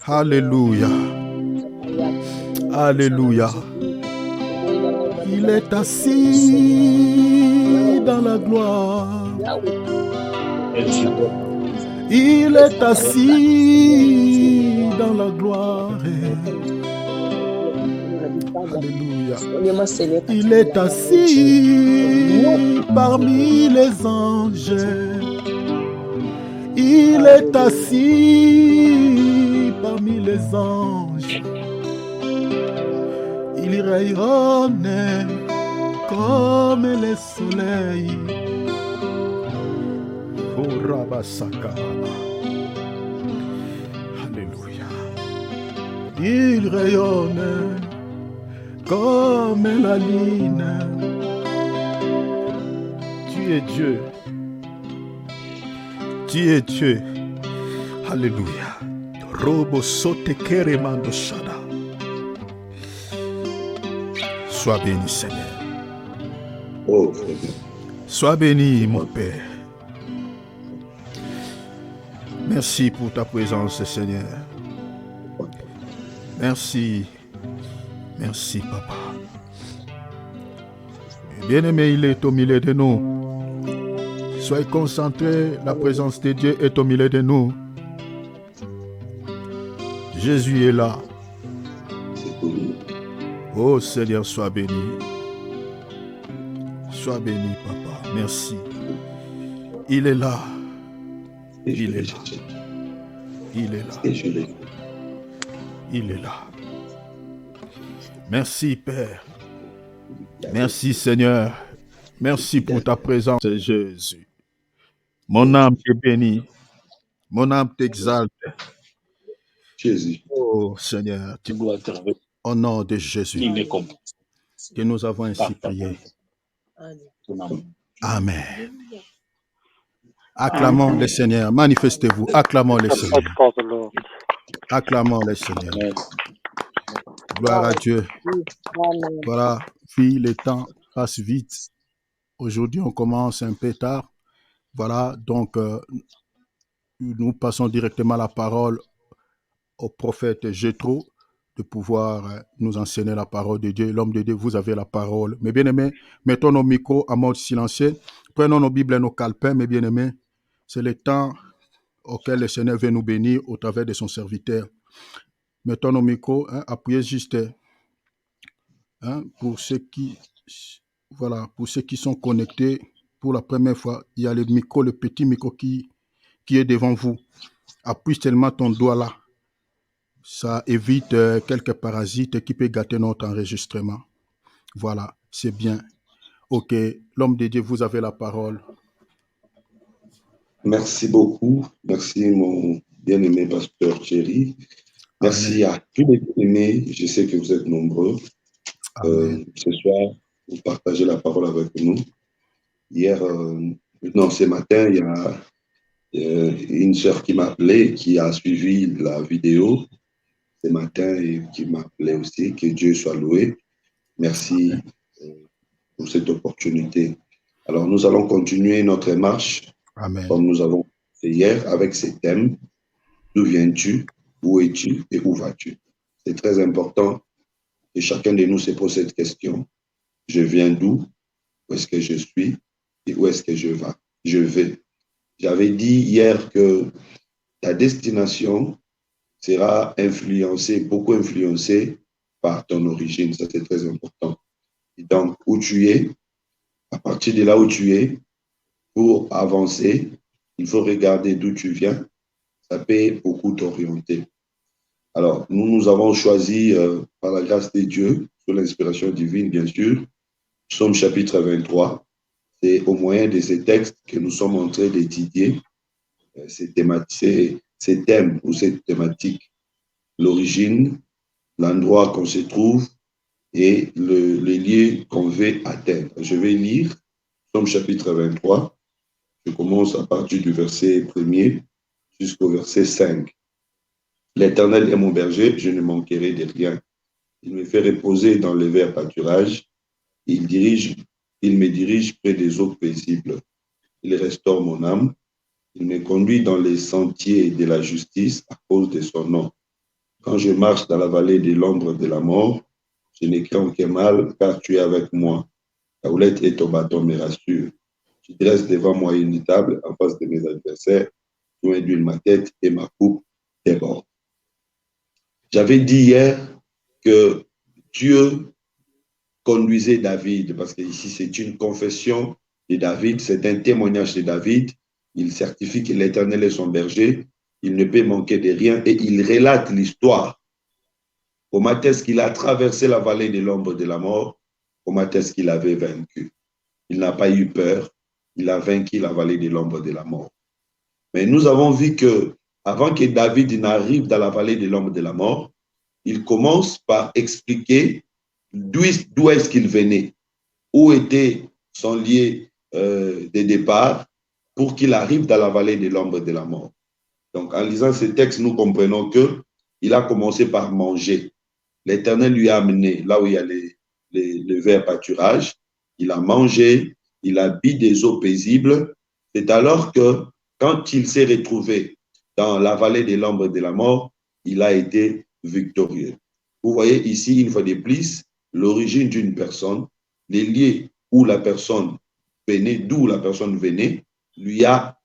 Alléluia. Alléluia. Il est assis dans la gloire. Il est assis dans la gloire. Alléluia. Il est assis parmi les anges. Il est assis parmi les anges. Il rayonne comme le soleil. Oh, Rabasakababa. Alléluia. Il rayonne comme la lune. Tu es Dieu. Tu es Dieu. Alléluia. Robo sote keremando shada. Sois béni, Seigneur. Oh, Sois béni, mon Père. Merci pour ta présence, Seigneur. Merci. Merci, Papa. Bien-aimé, il est au milieu de nous. Soyez concentrés, la présence de Dieu est au milieu de nous. Jésus est là. Oh Seigneur, sois béni. Sois béni, Papa. Merci. Il est là. Il est là. Il est là. Il est là. Merci, Père. Merci, Seigneur. Merci pour ta présence, Jésus. Mon âme est bénie. Mon âme t'exalte. Jésus. Oh Seigneur, au nom de Jésus, que nous avons ainsi prié. Amen. Acclamons le Seigneur. Manifestez-vous. Acclamons le Seigneur. Acclamons le Seigneur. Gloire à Dieu. Voilà, puis le temps passe vite. Aujourd'hui, on commence un peu tard. Voilà, donc nous passons directement la parole au prophète Jéthro de pouvoir nous enseigner la parole de Dieu. L'homme de Dieu, vous avez la parole. Mes bien-aimés, mettons nos micros en mode silencieux. Prenons nos Bibles et nos calepins, mes bien-aimés. C'est le temps auquel le Seigneur veut nous bénir au travers de son serviteur. Mettons nos micros, appuyez juste pour ceux qui, voilà, pour ceux qui sont connectés pour la première fois. Il y a le micro, le petit micro qui est devant vous. Appuie seulement ton doigt là. Ça évite quelques parasites qui peuvent gâter notre enregistrement. Voilà, c'est bien. Ok, l'homme de Dieu, vous avez la parole. Merci beaucoup. Merci, mon bien-aimé pasteur Thierry. Merci à tous les bien-aimés. Je sais que vous êtes nombreux. Ce soir, vous partagez la parole avec nous. Hier, ce matin, il y a une sœur qui m'a appelé, qui a suivi la vidéo ce matin et qui m'a appelé aussi. Que Dieu soit loué. Merci pour cette opportunité. Alors, nous allons continuer notre marche. Amen. Comme nous avons fait hier avec ces thèmes. D'où viens-tu? Où es-tu? Et où vas-tu? C'est très important que chacun de nous se pose cette question. Je viens d'où? Où est-ce que je suis? Et où est-ce que je vais? J'avais dit hier que ta destination sera beaucoup influencée par ton origine. Ça, c'est très important. Et donc, où tu es, à partir de là où tu es, pour avancer, il faut regarder d'où tu viens. Ça peut beaucoup t'orienter. Alors, nous avons choisi, par la grâce de Dieu, sous l'inspiration divine, bien sûr, Psaume chapitre 23. C'est au moyen de ces textes que nous sommes en train d'étudier ces thèmes ou cette thématique. L'origine, l'endroit qu'on se trouve et le lieu qu'on veut atteindre. Je vais lire Psaume chapitre 23. Je commence à partir du verset 1er jusqu'au verset 5. L'Éternel est mon berger, je ne manquerai de rien. Il me fait reposer dans les verts pâturages. Il me dirige près des eaux paisibles. Il restaure mon âme. Il me conduit dans les sentiers de la justice à cause de son nom. Quand je marche dans la vallée de l'ombre de la mort, je n'ai aucun mal, car tu es avec moi. Ta houlette et ton bâton me rassurent. Tu dresses devant moi une table en face de mes adversaires. Tu induis ma tête et ma coupe déborde. J'avais dit hier que Dieu conduisait David, parce que ici c'est une confession de David, c'est un témoignage de David. Il certifie que l'Éternel est son berger, il ne peut manquer de rien, et il relate l'histoire. Comment est-ce qu'il a traversé la vallée de l'ombre de la mort, comment est-ce qu'il avait vaincu. Il n'a pas eu peur, il a vaincu la vallée de l'ombre de la mort. Mais nous avons vu que avant que David n'arrive dans la vallée de l'ombre de la mort, il commence par expliquer d'où est-ce qu'il venait, où était son lieu de départ pour qu'il arrive dans la vallée de l'ombre de la mort. Donc, en lisant ce texte, nous comprenons qu'il a commencé par manger. L'Éternel lui a amené là où il y a les verts pâturages. Il a mangé, il a bu des eaux paisibles. C'est alors que, quand il s'est retrouvé dans la vallée de l'ombre de la mort, il a été victorieux. Vous voyez ici, une fois de plus, l'origine d'une personne, les lieux où la personne venait, d'où la personne venait, lui a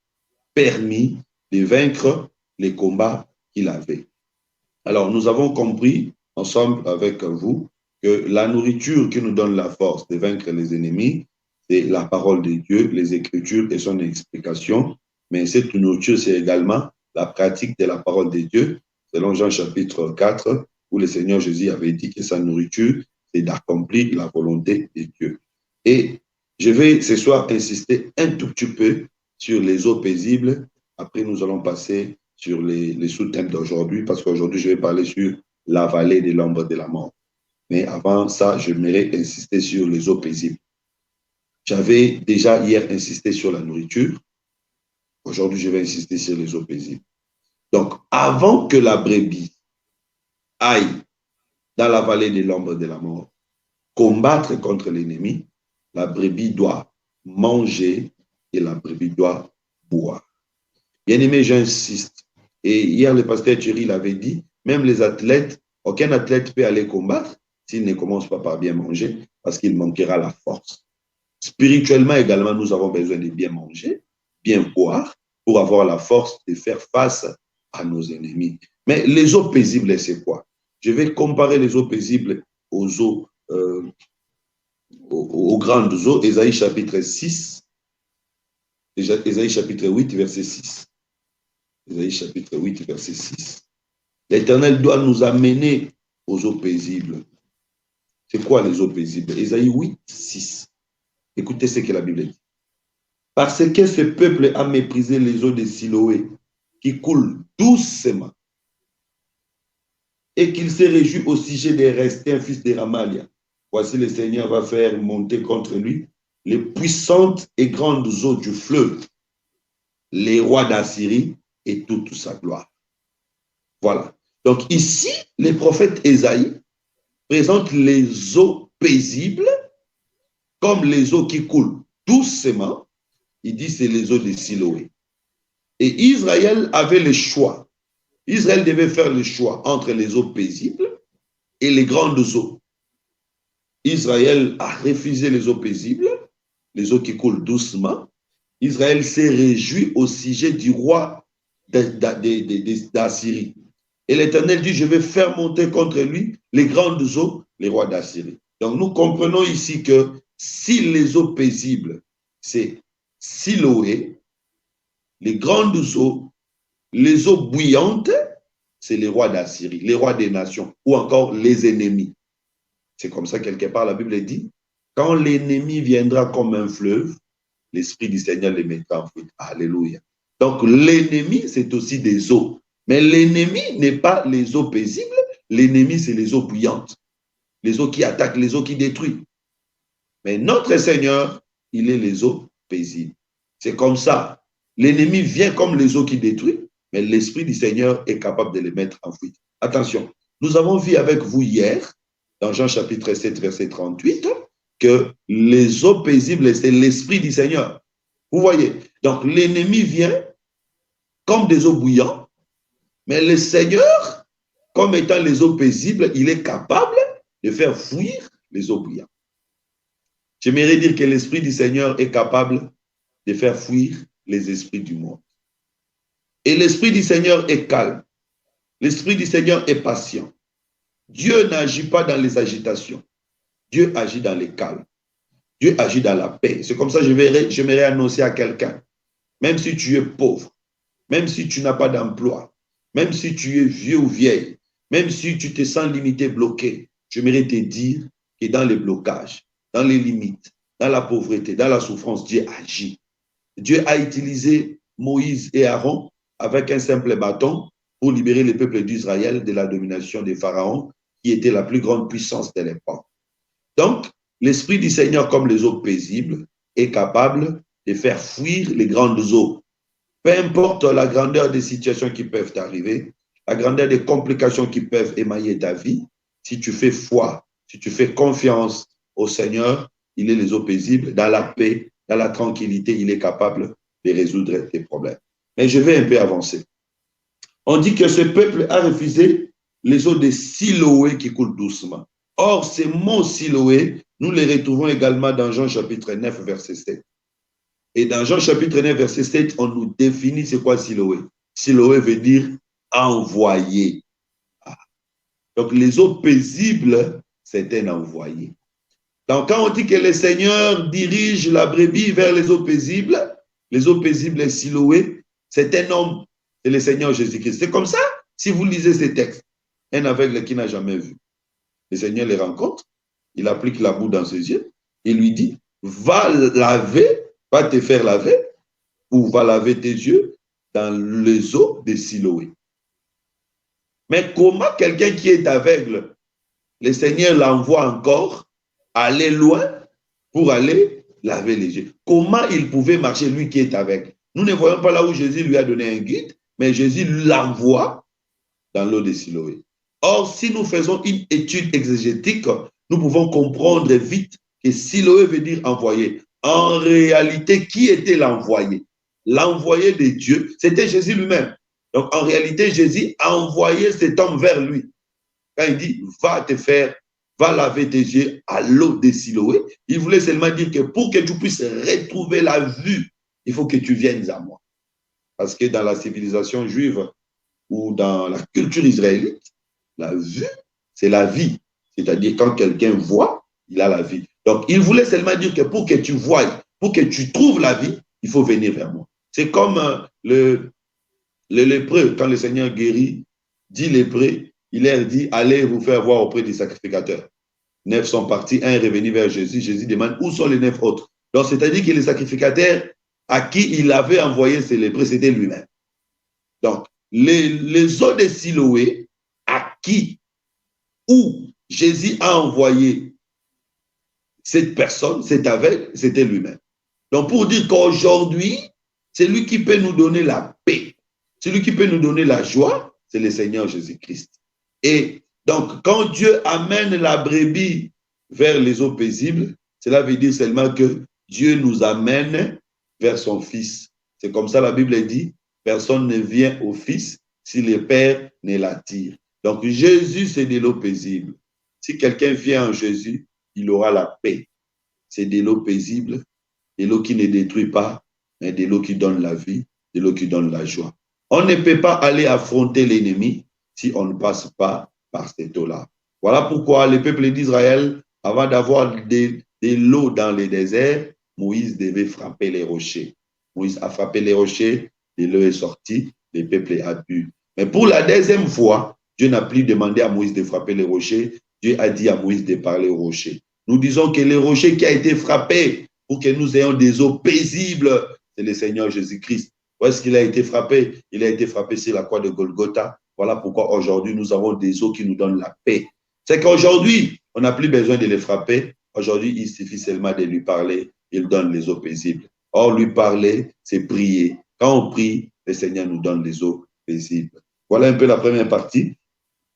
permis de vaincre les combats qu'il avait. Alors, nous avons compris ensemble avec vous que la nourriture qui nous donne la force de vaincre les ennemis, c'est la parole de Dieu, les Écritures et son explication. Mais cette nourriture, c'est également la pratique de la parole de Dieu, selon Jean chapitre 4, où le Seigneur Jésus avait dit que sa nourriture, c'est d'accomplir la volonté de Dieu. Et je vais ce soir insister un tout petit peu sur les eaux paisibles. Après, nous allons passer sur les sous-thèmes d'aujourd'hui, parce qu'aujourd'hui, je vais parler sur la vallée de l'ombre de la mort. Mais avant ça, j'aimerais insister sur les eaux paisibles. J'avais déjà hier insisté sur la nourriture. Aujourd'hui, je vais insister sur les eaux paisibles. Donc, avant que la brebis aille dans la vallée de l'ombre de la mort, combattre contre l'ennemi, la brebis doit manger et la brebis doit boire. Bien aimé, j'insiste. Et hier, le pasteur Thierry l'avait dit, même les athlètes, aucun athlète peut aller combattre s'il ne commence pas par bien manger, parce qu'il manquera la force. Spirituellement également, nous avons besoin de bien manger, bien boire, pour avoir la force de faire face à nos ennemis. Mais les eaux paisibles, c'est quoi? Je vais comparer les eaux paisibles aux eaux, aux grandes eaux. Ésaïe chapitre 6, Ésaïe chapitre 8, verset 6. Ésaïe chapitre 8, verset 6. L'Éternel doit nous amener aux eaux paisibles. C'est quoi les eaux paisibles? Ésaïe 8, 6. Écoutez ce que la Bible dit. Parce que ce peuple a méprisé les eaux de Siloé qui coulent doucement et qu'il se réjouit au sujet des Restins, fils de Ramalia. Voici le Seigneur va faire monter contre lui les puissantes et grandes eaux du fleuve, les rois d'Assyrie et toute sa gloire. Voilà. Donc ici, le prophète Ésaïe présente les eaux paisibles comme les eaux qui coulent doucement. Il dit c'est les eaux de Siloé. Et Israël avait le choix. Israël devait faire le choix entre les eaux paisibles et les grandes eaux. Israël a refusé les eaux paisibles, les eaux qui coulent doucement. Israël s'est réjoui au sujet du roi d'Assyrie. Et l'Éternel dit, je vais faire monter contre lui les grandes eaux, les rois d'Assyrie. Donc nous comprenons ici que si les eaux paisibles, c'est Siloé, les grandes eaux, les eaux bouillantes, c'est les rois d'Assyrie, les rois des nations, ou encore les ennemis. C'est comme ça, quelque part, la Bible dit, quand l'ennemi viendra comme un fleuve, l'Esprit du Seigneur les mettra en fuite. Alléluia. Donc, l'ennemi, c'est aussi des eaux. Mais l'ennemi n'est pas les eaux paisibles, l'ennemi, c'est les eaux bouillantes, les eaux qui attaquent, les eaux qui détruisent. Mais notre Seigneur, il est les eaux paisibles. C'est comme ça. L'ennemi vient comme les eaux qui détruisent, mais l'Esprit du Seigneur est capable de les mettre en fuite. Attention, nous avons vu avec vous hier, dans Jean chapitre 7, verset 38, que les eaux paisibles, c'est l'Esprit du Seigneur. Vous voyez, donc l'ennemi vient comme des eaux bouillantes, mais le Seigneur, comme étant les eaux paisibles, il est capable de faire fuir les eaux bouillantes. J'aimerais dire que l'Esprit du Seigneur est capable de faire fuir les esprits du monde. Et l'Esprit du Seigneur est calme. L'Esprit du Seigneur est patient. Dieu n'agit pas dans les agitations. Dieu agit dans les calmes. Dieu agit dans la paix. C'est comme ça que j'aimerais annoncer à quelqu'un, même si tu es pauvre, même si tu n'as pas d'emploi, même si tu es vieux ou vieille, même si tu te sens limité, bloqué, j'aimerais te dire que dans les blocages, dans les limites, dans la pauvreté, dans la souffrance, Dieu agit. Dieu a utilisé Moïse et Aaron avec un simple bâton pour libérer le peuple d'Israël de la domination des pharaons, qui était la plus grande puissance de l'époque. Donc, l'Esprit du Seigneur, comme les eaux paisibles, est capable de faire fuir les grandes eaux. Peu importe la grandeur des situations qui peuvent arriver, la grandeur des complications qui peuvent émailler ta vie, si tu fais foi, si tu fais confiance au Seigneur, il est les eaux paisibles, dans la paix, dans la tranquillité, il est capable de résoudre tes problèmes. Mais je vais un peu avancer. On dit que ce peuple a refusé les eaux de Siloé qui coulent doucement. Or, ces mots Siloé, nous les retrouvons également dans Jean chapitre 9, verset 7. Et dans Jean chapitre 9, verset 7, on nous définit c'est quoi Siloé. Siloé veut dire envoyé. Donc, les eaux paisibles, c'est un envoyé. Donc, quand on dit que le Seigneur dirige la brebis vers les eaux paisibles est Siloé, c'est un homme, c'est le Seigneur Jésus-Christ. C'est comme ça, si vous lisez ces textes, un aveugle qui n'a jamais vu, le Seigneur les rencontre, il applique la boue dans ses yeux, il lui dit, va laver, va te faire laver, ou va laver tes yeux dans les eaux de Siloé. Mais comment quelqu'un qui est aveugle, le Seigneur l'envoie encore aller loin pour aller laver les yeux? Comment il pouvait marcher, lui qui est aveugle? Nous ne voyons pas là où Jésus lui a donné un guide, mais Jésus l'envoie dans l'eau de Siloé. Or, si nous faisons une étude exégétique, nous pouvons comprendre vite que Siloé veut dire envoyé. En réalité, qui était l'envoyé? L'envoyé de Dieu, c'était Jésus lui-même. Donc, en réalité, Jésus a envoyé cet homme vers lui. Quand il dit, va laver tes yeux à l'eau de Siloé, il voulait seulement dire que pour que tu puisses retrouver la vue, il faut que tu viennes à moi. Parce que dans la civilisation juive ou dans la culture israélite, la vue, c'est la vie. C'est-à-dire quand quelqu'un voit, il a la vie. Donc, il voulait seulement dire que pour que tu voies, pour que tu trouves la vie, il faut venir vers moi. C'est comme le lépreux, quand le Seigneur guérit, 10 lépreux, il leur dit, allez vous faire voir auprès des sacrificateurs. 9 sont partis, un est revenu vers Jésus. Jésus demande, où sont les 9 autres? Donc, c'est-à-dire que les sacrificateurs à qui il avait envoyé ces lépreux, c'était lui-même. Donc, les eaux de Siloé, à qui, où Jésus a envoyé cette personne, cet aveugle, c'était lui-même. Donc, pour dire qu'aujourd'hui, c'est lui qui peut nous donner la paix. Celui qui peut nous donner la joie, c'est le Seigneur Jésus-Christ. Et donc, quand Dieu amène la brebis vers les eaux paisibles, cela veut dire seulement que Dieu nous amène vers son Fils. C'est comme ça la Bible dit, personne ne vient au Fils si le Père ne l'attire. Donc, Jésus, c'est de l'eau paisible. Si quelqu'un vient en Jésus, il aura la paix. C'est de l'eau paisible, de l'eau qui ne détruit pas, mais de l'eau qui donne la vie, de l'eau qui donne la joie. On ne peut pas aller affronter l'ennemi si on ne passe pas par cette eau-là. Voilà pourquoi le peuple d'Israël, avant d'avoir de l'eau dans les déserts, Moïse devait frapper les rochers. Moïse a frappé les rochers, et l'eau est sortie, le peuple a bu. Mais pour la deuxième fois, Dieu n'a plus demandé à Moïse de frapper les rochers, Dieu a dit à Moïse de parler aux rochers. Nous disons que le rocher qui a été frappé pour que nous ayons des eaux paisibles, c'est le Seigneur Jésus-Christ. Où est-ce qu'il a été frappé? Il a été frappé sur la croix de Golgotha. Voilà pourquoi aujourd'hui, nous avons des eaux qui nous donnent la paix. C'est qu'aujourd'hui, on n'a plus besoin de les frapper. Aujourd'hui, il suffit seulement de lui parler. Il donne les eaux paisibles. Or, lui parler, c'est prier. Quand on prie, le Seigneur nous donne les eaux paisibles. Voilà un peu la première partie.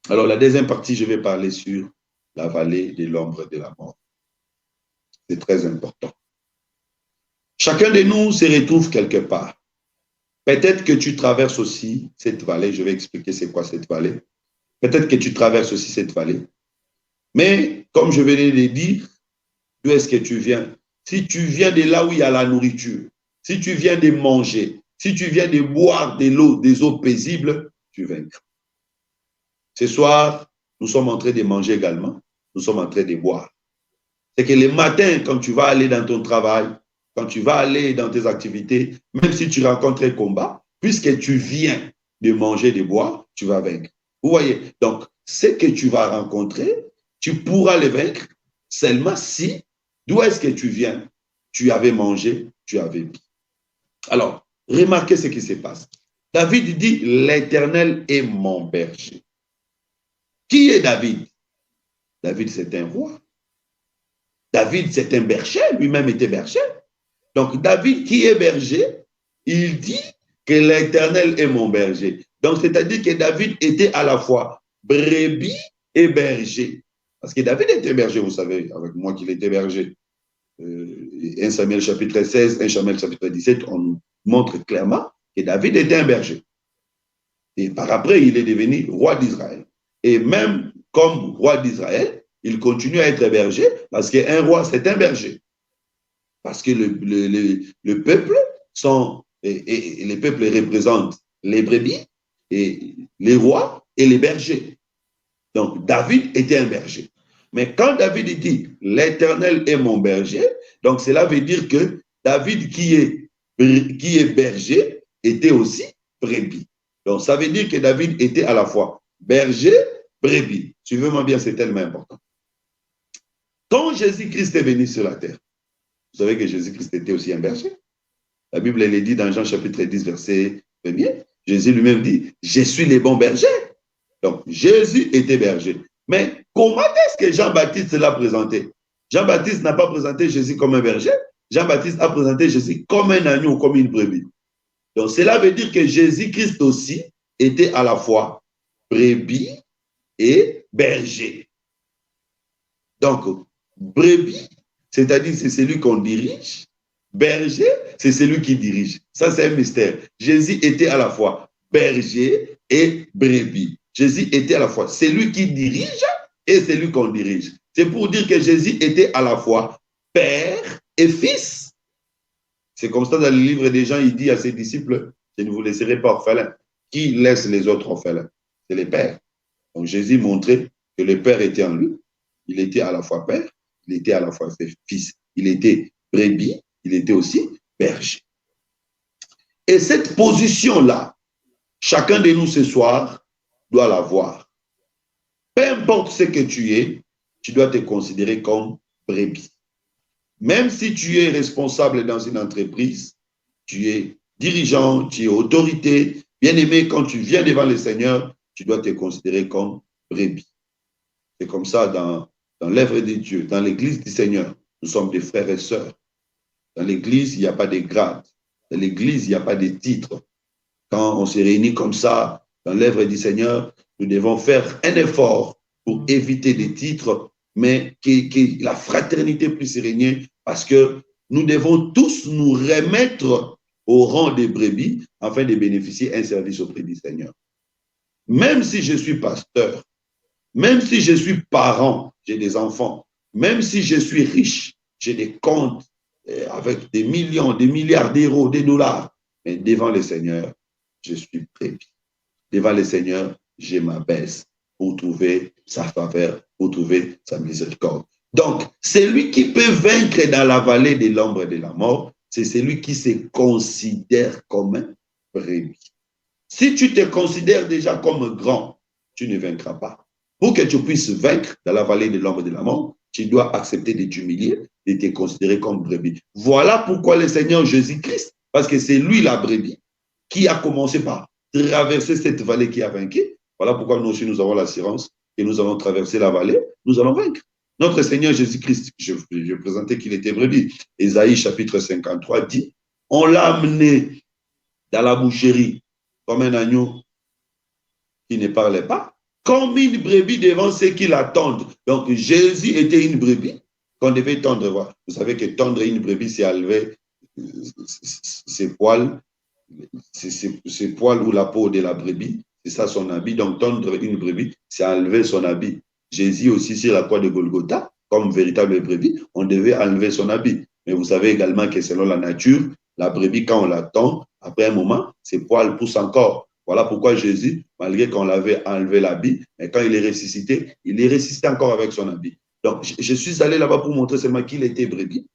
Alors, la deuxième partie, je vais parler sur la vallée de l'ombre de la mort. C'est très important. Chacun de nous se retrouve quelque part. Peut-être que tu traverses aussi cette vallée. Je vais expliquer c'est quoi cette vallée. Peut-être que tu traverses aussi cette vallée. Mais, comme je venais de le dire, d'où est-ce que tu viens? Si tu viens de là où il y a la nourriture, si tu viens de manger, si tu viens de boire de l'eau, des eaux paisibles, tu vaincras. Ce soir, nous sommes en train de manger également. Nous sommes en train de boire. C'est que le matin, quand tu vas aller dans ton travail, quand tu vas aller dans tes activités, même si tu rencontres un combat, puisque tu viens de manger, de boire, tu vas vaincre. Vous voyez? Donc, ce que tu vas rencontrer, tu pourras le vaincre seulement si, d'où est-ce que tu viens? Tu avais mangé, tu avais bu. Alors, remarquez ce qui se passe. David dit, l'Éternel est mon berger. Qui est David? David, c'est un roi. David, c'est un berger, lui-même était berger. Donc, David, qui est berger, il dit que l'Éternel est mon berger. Donc, c'est-à-dire que David était à la fois brebis et berger. Parce que David était berger, vous savez, avec moi qu'il était berger. 1 Samuel chapitre 16, 1 Samuel chapitre 17, on montre clairement que David était un berger. Et par après, il est devenu roi d'Israël. Et même comme roi d'Israël, il continue à être berger parce qu'un roi, c'est un berger. Parce que le peuple et les peuples représentent les brebis et les rois et les bergers. Donc, David était un berger. Mais quand David dit « l'Éternel est mon berger », donc cela veut dire que David qui est berger était aussi brebis. Donc, ça veut dire que David était à la fois berger, brebis. Suivez-moi bien, c'est tellement important. Quand Jésus-Christ est venu sur la terre, vous savez que Jésus-Christ était aussi un berger. La Bible, elle est dit dans Jean chapitre 10, verset 1er. Jésus lui-même dit, je suis le bon berger. Donc, Jésus était berger. Mais comment est-ce que Jean-Baptiste l'a présenté? Jean-Baptiste n'a pas présenté Jésus comme un berger. Jean-Baptiste a présenté Jésus comme un agneau, comme une brebis. Donc, cela veut dire que Jésus-Christ aussi était à la fois brebis et berger. Donc, brebis, c'est-à-dire c'est celui qu'on dirige. Berger, c'est celui qui dirige. Ça, c'est un mystère. Jésus était à la fois berger et brebis. Jésus était à la fois celui qui dirige et celui qu'on dirige. C'est pour dire que Jésus était à la fois père et fils. C'est comme ça dans le livre des Jean, il dit à ses disciples, je ne vous laisserai pas orphelins. Qui laisse les autres orphelins? C'est les pères. Donc Jésus montrait que le père était en lui. Il était à la fois père, il était à la fois fils. Il était brebis, il était aussi berger. Et cette position-là, chacun de nous ce soir doit l'avoir. Peu importe ce que tu es, tu dois te considérer comme brebis. Même si tu es responsable dans une entreprise, tu es dirigeant, tu es autorité, bien aimé, quand tu viens devant le Seigneur, tu dois te considérer comme brebis. C'est comme ça dans l'œuvre de Dieu, dans l'église du Seigneur. Nous sommes des frères et sœurs. Dans l'église, il n'y a pas de grade. Dans l'église, il n'y a pas de titre. Quand on se réunit comme ça, dans l'œuvre du Seigneur, nous devons faire un effort pour éviter des titres, mais que la fraternité puisse régner, parce que nous devons tous nous remettre au rang des brebis afin de bénéficier d'un service auprès du Seigneur. Même si je suis pasteur, même si je suis parent, j'ai des enfants, même si je suis riche, j'ai des comptes avec des millions, des milliards d'euros, des dollars, mais devant le Seigneur, je suis brebis. Devant le Seigneur, je m'abaisse pour trouver sa faveur, pour trouver sa miséricorde. Donc, celui qui peut vaincre dans la vallée de l'ombre de la mort, c'est celui qui se considère comme un brebis. Si tu te considères déjà comme grand, tu ne vaincras pas. Pour que tu puisses vaincre dans la vallée de l'ombre de la mort, tu dois accepter de t'humilier et te considérer comme brebis. Voilà pourquoi le Seigneur Jésus-Christ, parce que c'est lui la brebis, qui a commencé par traverser cette vallée qui a vaincu. Voilà pourquoi nous aussi nous avons l'assurance que nous allons traverser la vallée, nous allons vaincre. Notre Seigneur Jésus-Christ, je présentais qu'il était brebis. Ésaïe chapitre 53 dit, on l'a amené dans la boucherie comme un agneau qui ne parlait pas, comme une brebis devant ceux qui l'attendent. Donc Jésus était une brebis qu'on devait tendre. Vous savez que tendre une brebis, c'est enlever ses poils ou la peau de la brebis, C'est ça son habit. Donc, tondre une brebis, c'est enlever son habit. Jésus aussi sur la croix de Golgotha, comme véritable brebis, on devait enlever son habit. Mais vous savez également que selon la nature, la brebis, quand on la tond, après un moment, ses poils poussent encore. Voilà pourquoi Jésus, malgré qu'on l'avait enlevé l'habit, mais quand il est ressuscité encore avec son habit. Donc, je suis allé là-bas pour montrer seulement qu'il était brebis.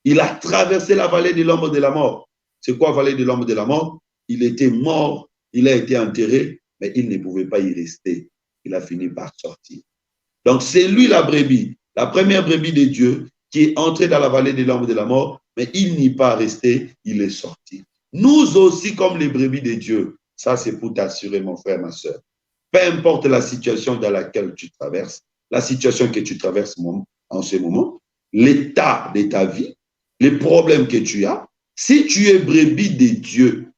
Il a traversé la vallée de l'ombre de la mort. C'est quoi, vallée de l'ombre de la mort? Il était mort, il a été enterré, mais il ne pouvait pas y rester. Il a fini par sortir. Donc, c'est lui la brebis, la première brebis de Dieu qui est entrée dans la vallée de l'ombre de la mort, mais il n'y est pas resté, il est sorti. Nous aussi, comme les brebis de Dieu, ça c'est pour t'assurer, mon frère, ma soeur. Peu importe la situation dans laquelle tu traverses, la situation que tu traverses en ce moment, l'état de ta vie, les problèmes que tu as, si tu es brebis de Dieu,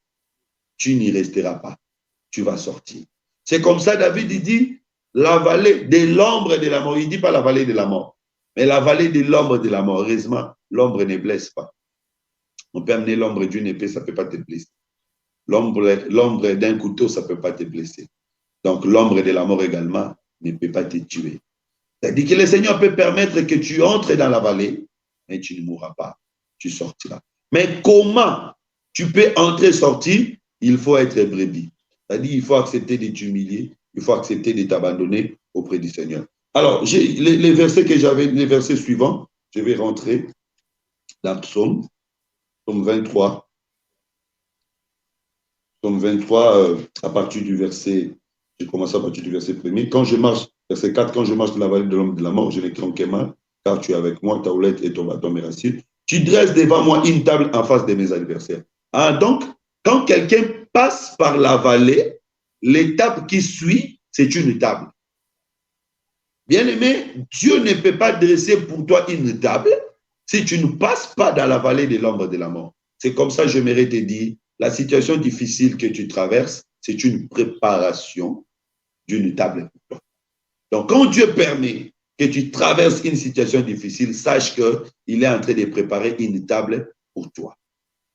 tu n'y resteras pas. Tu vas sortir. C'est comme ça, David, il dit, la vallée de l'ombre de la mort. Il ne dit pas la vallée de la mort, mais la vallée de l'ombre de la mort. Heureusement, l'ombre ne blesse pas. On peut amener l'ombre d'une épée, ça ne peut pas te blesser. L'ombre d'un couteau, ça ne peut pas te blesser. Donc, l'ombre de la mort également ne peut pas te tuer. C'est-à-dire que le Seigneur peut permettre que tu entres dans la vallée, mais tu ne mourras pas. Tu sortiras. Mais comment tu peux entrer, sortir? Il faut être brebis. C'est-à-dire qu'il faut accepter de t'humilier, il faut accepter de t'abandonner auprès du Seigneur. Alors, les versets que j'avais, les versets suivants, je vais rentrer dans Psaume 23. Psaume 23, à partir du verset, je commence à partir du verset 1er. Quand je marche, verset 4, quand je marche dans la vallée de l'ombre de la mort, je ne crains que mal, car tu es avec moi, ta houlette et ton bâton me rassurent. Tu dresses devant moi une table en face de mes adversaires. Ah, donc, quand quelqu'un passe par la vallée, l'étape qui suit, c'est une table. Bien-aimé, Dieu ne peut pas dresser pour toi une table si tu ne passes pas dans la vallée de l'ombre de la mort. C'est comme ça que j'aimerais te dire, la situation difficile que tu traverses, c'est une préparation d'une table pour toi. Donc, quand Dieu permet que tu traverses une situation difficile, sache qu'il est en train de préparer une table pour toi.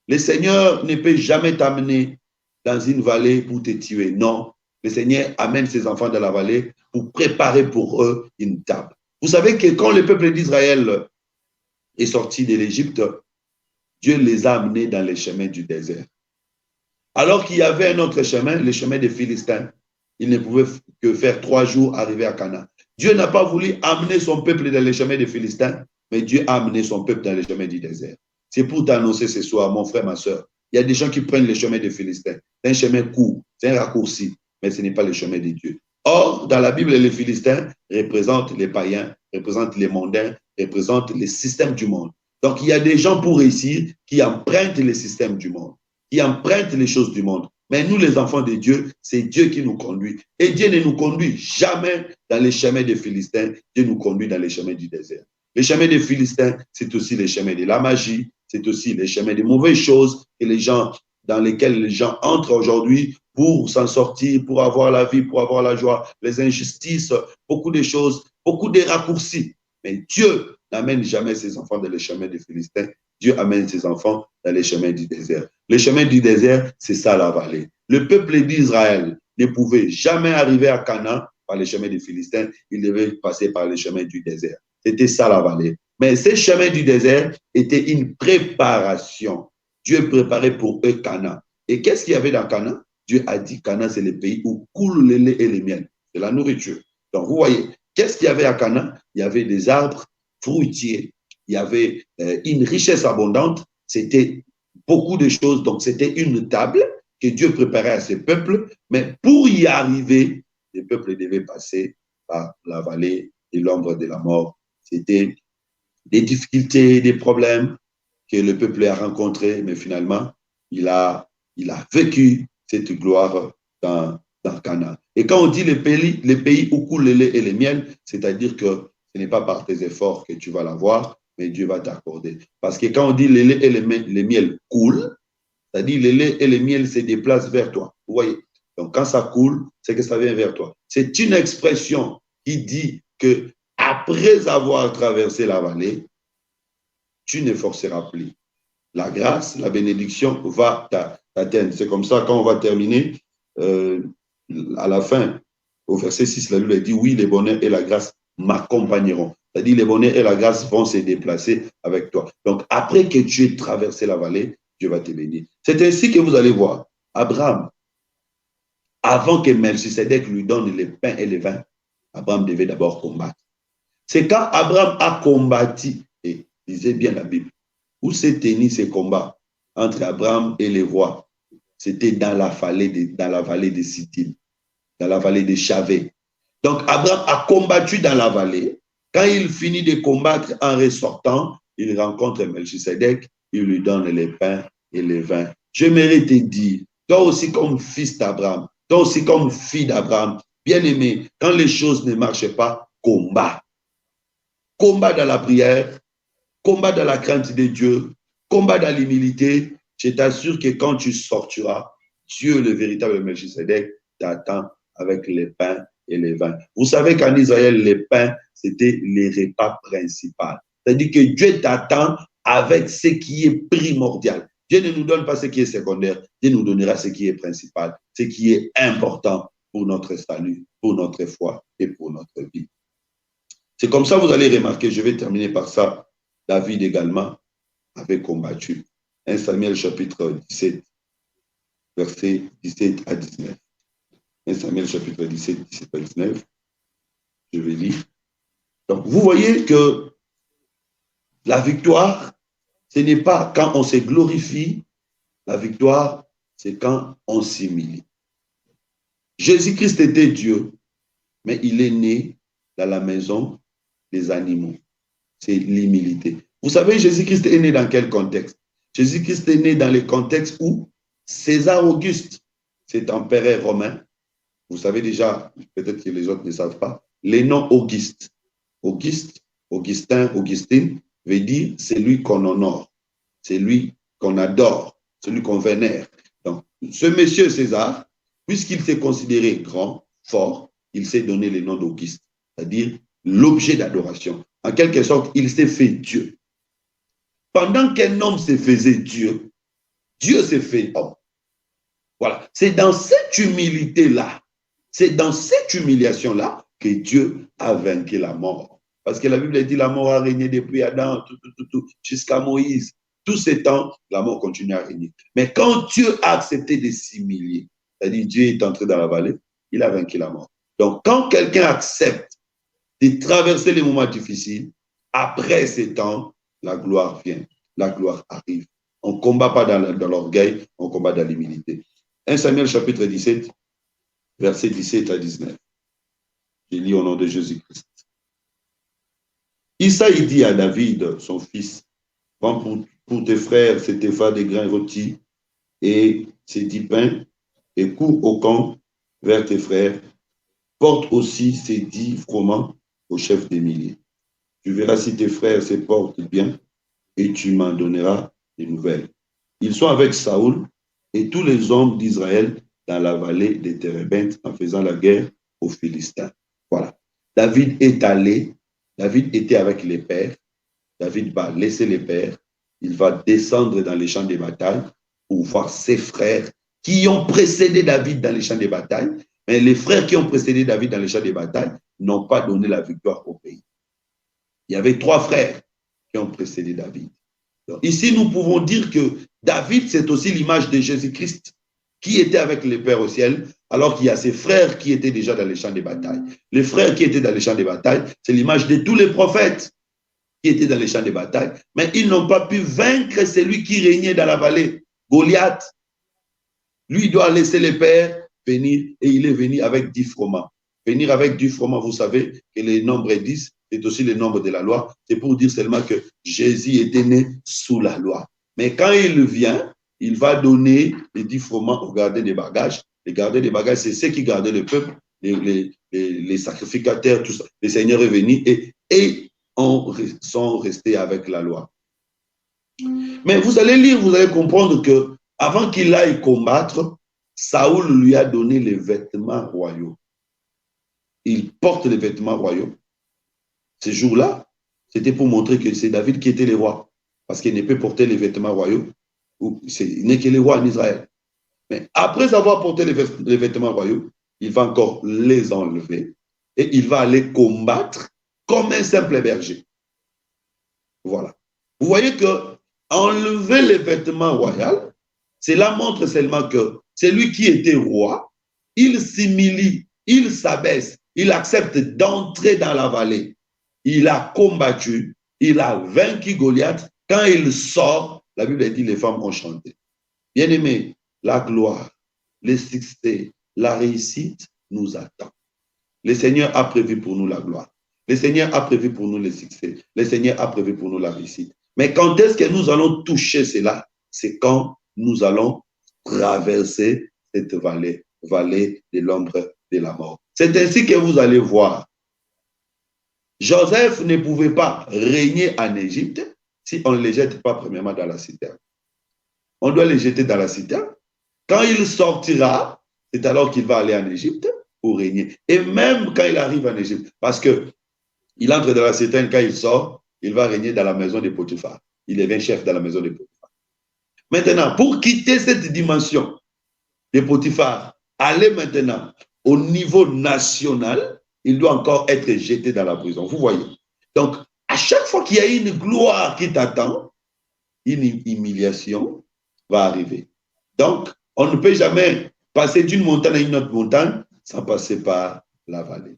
Le Seigneur ne peut jamais t'amener dans une vallée pour te tuer. Non, le Seigneur amène ses enfants dans la vallée pour préparer pour eux une table. Vous savez que quand le peuple d'Israël est sorti de l'Égypte, Dieu les a amenés dans les chemins du désert. Alors qu'il y avait un autre chemin, le chemin des Philistins. Ils ne pouvaient que faire 3 jours arriver à Canaan. Dieu n'a pas voulu amener son peuple dans les chemins des Philistins, mais Dieu a amené son peuple dans les chemins du désert. C'est pour t'annoncer ce soir, mon frère, ma soeur. Il y a des gens qui prennent les chemins des Philistins. C'est un chemin court, c'est un raccourci, mais ce n'est pas le chemin de Dieu. Or, dans la Bible, les Philistins représentent les païens, représentent les mondains, représentent les systèmes du monde. Donc, il y a des gens pour réussir qui empruntent les systèmes du monde, qui empruntent les choses du monde. Mais nous, les enfants de Dieu, c'est Dieu qui nous conduit. Et Dieu ne nous conduit jamais dans les chemins des Philistins, Dieu nous conduit dans les chemins du désert. Les chemins des Philistins, c'est aussi les chemins de la magie, c'est aussi les chemins des mauvaises choses que dans lesquelles les gens entrent aujourd'hui pour s'en sortir, pour avoir la vie, pour avoir la joie, les injustices, beaucoup de choses, beaucoup de raccourcis. Mais Dieu n'amène jamais ses enfants dans les chemins des Philistins. Dieu amène ses enfants dans les chemins du désert. Les chemins du désert, c'est ça la vallée. Le peuple d'Israël ne pouvait jamais arriver à Canaan par les chemins des Philistins. Il devait passer par les chemins du désert. C'était ça la vallée. Mais ces chemins du désert étaient une préparation. Dieu préparait pour eux Canaan. Et qu'est-ce qu'il y avait dans Canaan? Dieu a dit Canaan, c'est le pays où coule le lait et le miel. C'est la nourriture. Donc, vous voyez, qu'est-ce qu'il y avait à Canaan? Il y avait des arbres fruitiers. Il y avait une richesse abondante. C'était beaucoup de choses. Donc, c'était une table que Dieu préparait à ses peuples. Mais pour y arriver, les peuples devaient passer par la vallée de l'ombre de la mort. C'était des difficultés, des problèmes que le peuple a rencontrés, mais finalement, il a vécu cette gloire dans Canaan. Et quand on dit les pays où coule le lait et le miel, c'est-à-dire que ce n'est pas par tes efforts que tu vas l'avoir, mais Dieu va t'accorder. Parce que quand on dit le lait et le miel coulent, c'est-à-dire le lait et le miel se déplacent vers toi. Vous voyez? Donc quand ça coule, c'est que ça vient vers toi. C'est une expression qui dit que après avoir traversé la vallée, tu ne forceras plus. La grâce, la bénédiction va t'atteindre. C'est comme ça, quand on va terminer, à la fin, au verset 6, la Bible dit, oui, les bonheurs et la grâce m'accompagneront. C'est-à-dire, les bonheurs et la grâce vont se déplacer avec toi. Donc, après que tu aies traversé la vallée, Dieu va te bénir. C'est ainsi que vous allez voir, Abraham, avant que Melchisedec lui donne les pains et les vins, Abraham devait d'abord combattre. C'est quand Abraham a combattu, et lisez bien la Bible, où s'est tenu ces combats entre Abraham et les rois. C'était dans la vallée de Sittim, dans la vallée de Chavé. Donc Abraham a combattu dans la vallée. Quand il finit de combattre en ressortant, il rencontre Melchisedec, il lui donne les pains et les vins. J'aimerais te dire, toi aussi comme fils d'Abraham, toi aussi comme fille d'Abraham, bien-aimé, quand les choses ne marchent pas, combat. Combat dans la prière, combat dans la crainte de Dieu, combat dans l'humilité. Je t'assure que quand tu sortiras, Dieu, le véritable Melchisedec, t'attend avec les pains et les vins. Vous savez qu'en Israël, les pains, c'était les repas principaux. C'est-à-dire que Dieu t'attend avec ce qui est primordial. Dieu ne nous donne pas ce qui est secondaire. Dieu nous donnera ce qui est principal, ce qui est important pour notre salut, pour notre foi et pour notre vie. C'est comme ça, vous allez remarquer, je vais terminer par ça, David également avait combattu. 1 Samuel chapitre 17, versets 17 à 19. 1 Samuel chapitre 17, 17 à 19. Je vais lire. Donc, vous voyez que la victoire, ce n'est pas quand on se glorifie, la victoire, c'est quand on s'humilie. Jésus-Christ était Dieu, mais il est né dans la maison des animaux. C'est l'humilité. Vous savez, Jésus-Christ est né dans quel contexte? Jésus-Christ est né dans le contexte où César Auguste, c'est empereur romain. Vous savez déjà, peut-être que les autres ne savent pas, les noms Auguste. Auguste, Augustin, Augustine, veut dire celui qu'on honore, celui qu'on adore, celui qu'on vénère. Donc, ce monsieur César, puisqu'il s'est considéré grand, fort, il s'est donné le nom d'Auguste, c'est-à-dire l'objet d'adoration. En quelque sorte, il s'est fait Dieu. Pendant qu'un homme se faisait Dieu, Dieu s'est fait homme. Voilà. C'est dans cette humilité-là, c'est dans cette humiliation-là que Dieu a vaincu la mort. Parce que la Bible dit la mort a régné depuis Adam, jusqu'à Moïse. Tout ce temps, la mort continue à régner. Mais quand Dieu a accepté de s'humilier, c'est-à-dire Dieu est entré dans la vallée, il a vaincu la mort. Donc, quand quelqu'un accepte de traverser les moments difficiles, après ces temps, la gloire vient, la gloire arrive. On ne combat pas dans l'orgueil, on combat dans l'humilité. 1 Samuel chapitre 17, versets 17 à 19. Je lis au nom de Jésus-Christ. Isaïe dit à David, son fils, prends pour tes frères cet épha de grains rôtis et ces 10 pains, et cours au camp vers tes frères. Porte aussi ces 10 froment au chef des milliers. Tu verras si tes frères se portent bien et tu m'en donneras des nouvelles. Ils sont avec Saoul et tous les hommes d'Israël dans la vallée des Térébintes en faisant la guerre aux Philistins. Voilà. David est allé, David était avec les pères, David va laisser les pères, il va descendre dans les champs de bataille pour voir ses frères qui ont précédé David dans les champs de bataille, mais les frères qui ont précédé David dans les champs de bataille n'ont pas donné la victoire au pays. Il y avait 3 frères qui ont précédé David. Donc, ici, nous pouvons dire que David, c'est aussi l'image de Jésus-Christ qui était avec les pères au ciel, alors qu'il y a ses frères qui étaient déjà dans les champs de bataille. Les frères qui étaient dans les champs de bataille, c'est l'image de tous les prophètes qui étaient dans les champs de bataille, mais ils n'ont pas pu vaincre celui qui régnait dans la vallée, Goliath. Lui, il doit laisser les pères venir, et il est venu avec 10 froment. Venir avec 10 froment, vous savez que le nombre 10, c'est aussi le nombre de la loi. C'est pour dire seulement que Jésus était né sous la loi. Mais quand il vient, il va donner les 10 froment aux gardiens des bagages. Les gardiens des bagages, c'est ceux qui gardaient le peuple, les sacrificateurs, tout ça. Le Seigneur est venu et sont restés avec la loi. Mais vous allez lire, vous allez comprendre que avant qu'il aille combattre, Saoul lui a donné les vêtements royaux. Il porte les vêtements royaux. Ce jour-là, c'était pour montrer que c'est David qui était le roi. Parce qu'il ne peut porter les vêtements royaux. Il n'est que le roi en Israël. Mais après avoir porté les vêtements royaux, il va encore les enlever et il va aller combattre comme un simple berger. Voilà. Vous voyez que enlever les vêtements royaux, cela montre seulement que celui qui était roi, il s'humilie, il s'abaisse, il accepte d'entrer dans la vallée. Il a combattu, il a vaincu Goliath. Quand il sort, la Bible dit les femmes ont chanté. Bien-aimés, la gloire, le succès, la réussite nous attend. Le Seigneur a prévu pour nous la gloire. Le Seigneur a prévu pour nous le succès. Le Seigneur a prévu pour nous la réussite. Mais quand est-ce que nous allons toucher cela? C'est quand nous allons traverser cette vallée, vallée de l'ombre de la mort. C'est ainsi que vous allez voir. Joseph ne pouvait pas régner en Égypte si on ne le jette pas premièrement dans la citerne. On doit le jeter dans la citerne. Quand il sortira, c'est alors qu'il va aller en Égypte pour régner. Et même quand il arrive en Égypte, parce qu'il entre dans la citerne, quand il sort, il va régner dans la maison de Potiphar. Il devient chef dans la maison de Potiphar. Maintenant, pour quitter cette dimension de Potiphar, aller maintenant au niveau national, il doit encore être jeté dans la prison. Vous voyez? Donc, à chaque fois qu'il y a une gloire qui t'attend, une humiliation va arriver. Donc, on ne peut jamais passer d'une montagne à une autre montagne sans passer par la vallée.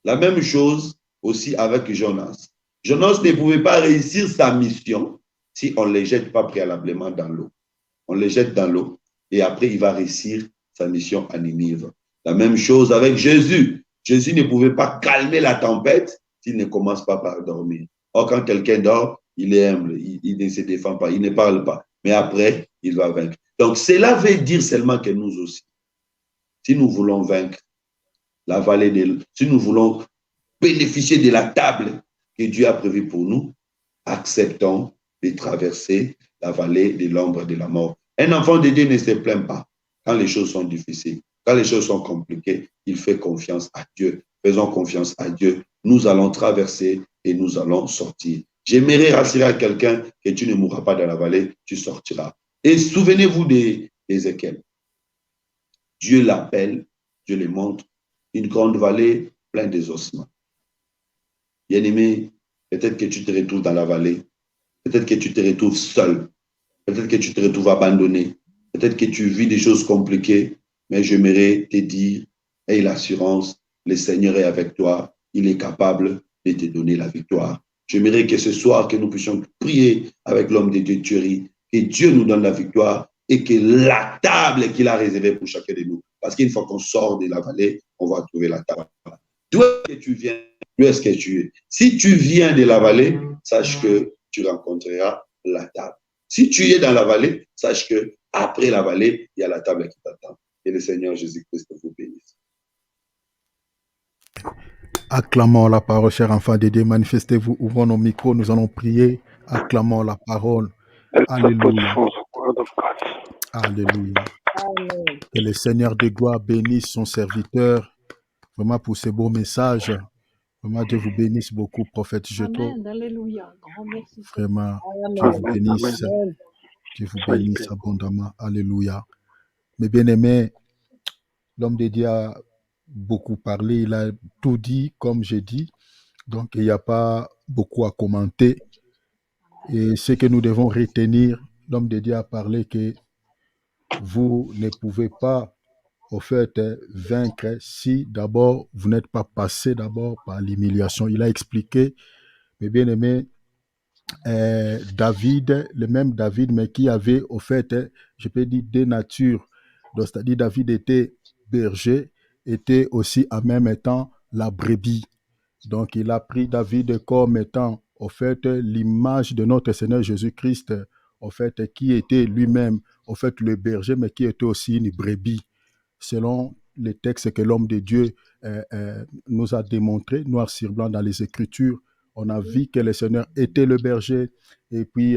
La même chose aussi avec Jonas. Jonas ne pouvait pas réussir sa mission si on ne les jette pas préalablement dans l'eau. On les jette dans l'eau et après il va réussir sa mission à Ninive. La même chose avec Jésus. Jésus ne pouvait pas calmer la tempête s'il ne commence pas par dormir. Or, quand quelqu'un dort, il est humble, il ne se défend pas, il ne parle pas. Mais après, il va vaincre. Donc, cela veut dire seulement que nous aussi, si nous voulons vaincre la vallée si nous voulons bénéficier de la table que Dieu a prévue pour nous, acceptons de traverser la vallée de l'ombre de la mort. Un enfant de Dieu ne se plaint pas quand les choses sont difficiles. Quand les choses sont compliquées, il fait confiance à Dieu. Faisons confiance à Dieu. Nous allons traverser et nous allons sortir. J'aimerais rassurer à quelqu'un que tu ne mourras pas dans la vallée, tu sortiras. Et souvenez-vous d'Ézéchiel. Dieu l'appelle, Dieu le montre, une grande vallée pleine des ossements. Bien-aimé, peut-être que tu te retrouves dans la vallée, peut-être que tu te retrouves seul, peut-être que tu te retrouves abandonné, peut-être que tu vis des choses compliquées, mais j'aimerais te dire, aie l'assurance, le Seigneur est avec toi, il est capable de te donner la victoire. J'aimerais que ce soir, que nous puissions prier avec l'homme de Dieu, Thierry, que Dieu nous donne la victoire et que la table qu'il a réservée pour chacun de nous, parce qu'une fois qu'on sort de la vallée, on va trouver la table. D'où est-ce que tu viens? D'où est-ce que tu es? Si tu viens de la vallée, sache que tu rencontreras la table. Si tu es dans la vallée, sache que après la vallée, il y a la table qui t'attend. Et le Seigneur Jésus-Christ vous bénisse. Acclamons la parole, cher enfant de Dieu. Manifestez-vous, ouvrons nos micros, nous allons prier. Acclamons la parole. Alléluia. Alléluia. Que le Seigneur de gloire bénisse son serviteur, vraiment pour ces beaux messages. Vraiment, Dieu vous bénisse beaucoup, prophète Jeto. Amen. Alléluia. Grand merci. Vraiment, Dieu vous Amen. bénisse. Dieu vous bénisse abondamment. Alléluia. Mes bien-aimés, l'homme de Dieu a beaucoup parlé, il a tout dit, comme j'ai dit. Donc, il n'y a pas beaucoup à commenter. Et ce que nous devons retenir, l'homme de Dieu a parlé que vous ne pouvez pas, au fait, vaincre si d'abord vous n'êtes pas passé d'abord par l'humiliation. Il a expliqué, mes bien-aimés, David, le même David, mais qui avait, au fait, je peux dire, deux natures. Donc, c'est-à-dire, David était berger, était aussi en même temps la brebis. Donc, il a pris David comme étant, au fait, l'image de notre Seigneur Jésus-Christ, au fait, qui était lui-même, au fait, le berger, mais qui était aussi une brebis, selon les textes que l'homme de Dieu nous a démontrés, noir sur blanc dans les Écritures. On a vu que le Seigneur était le berger. Et puis,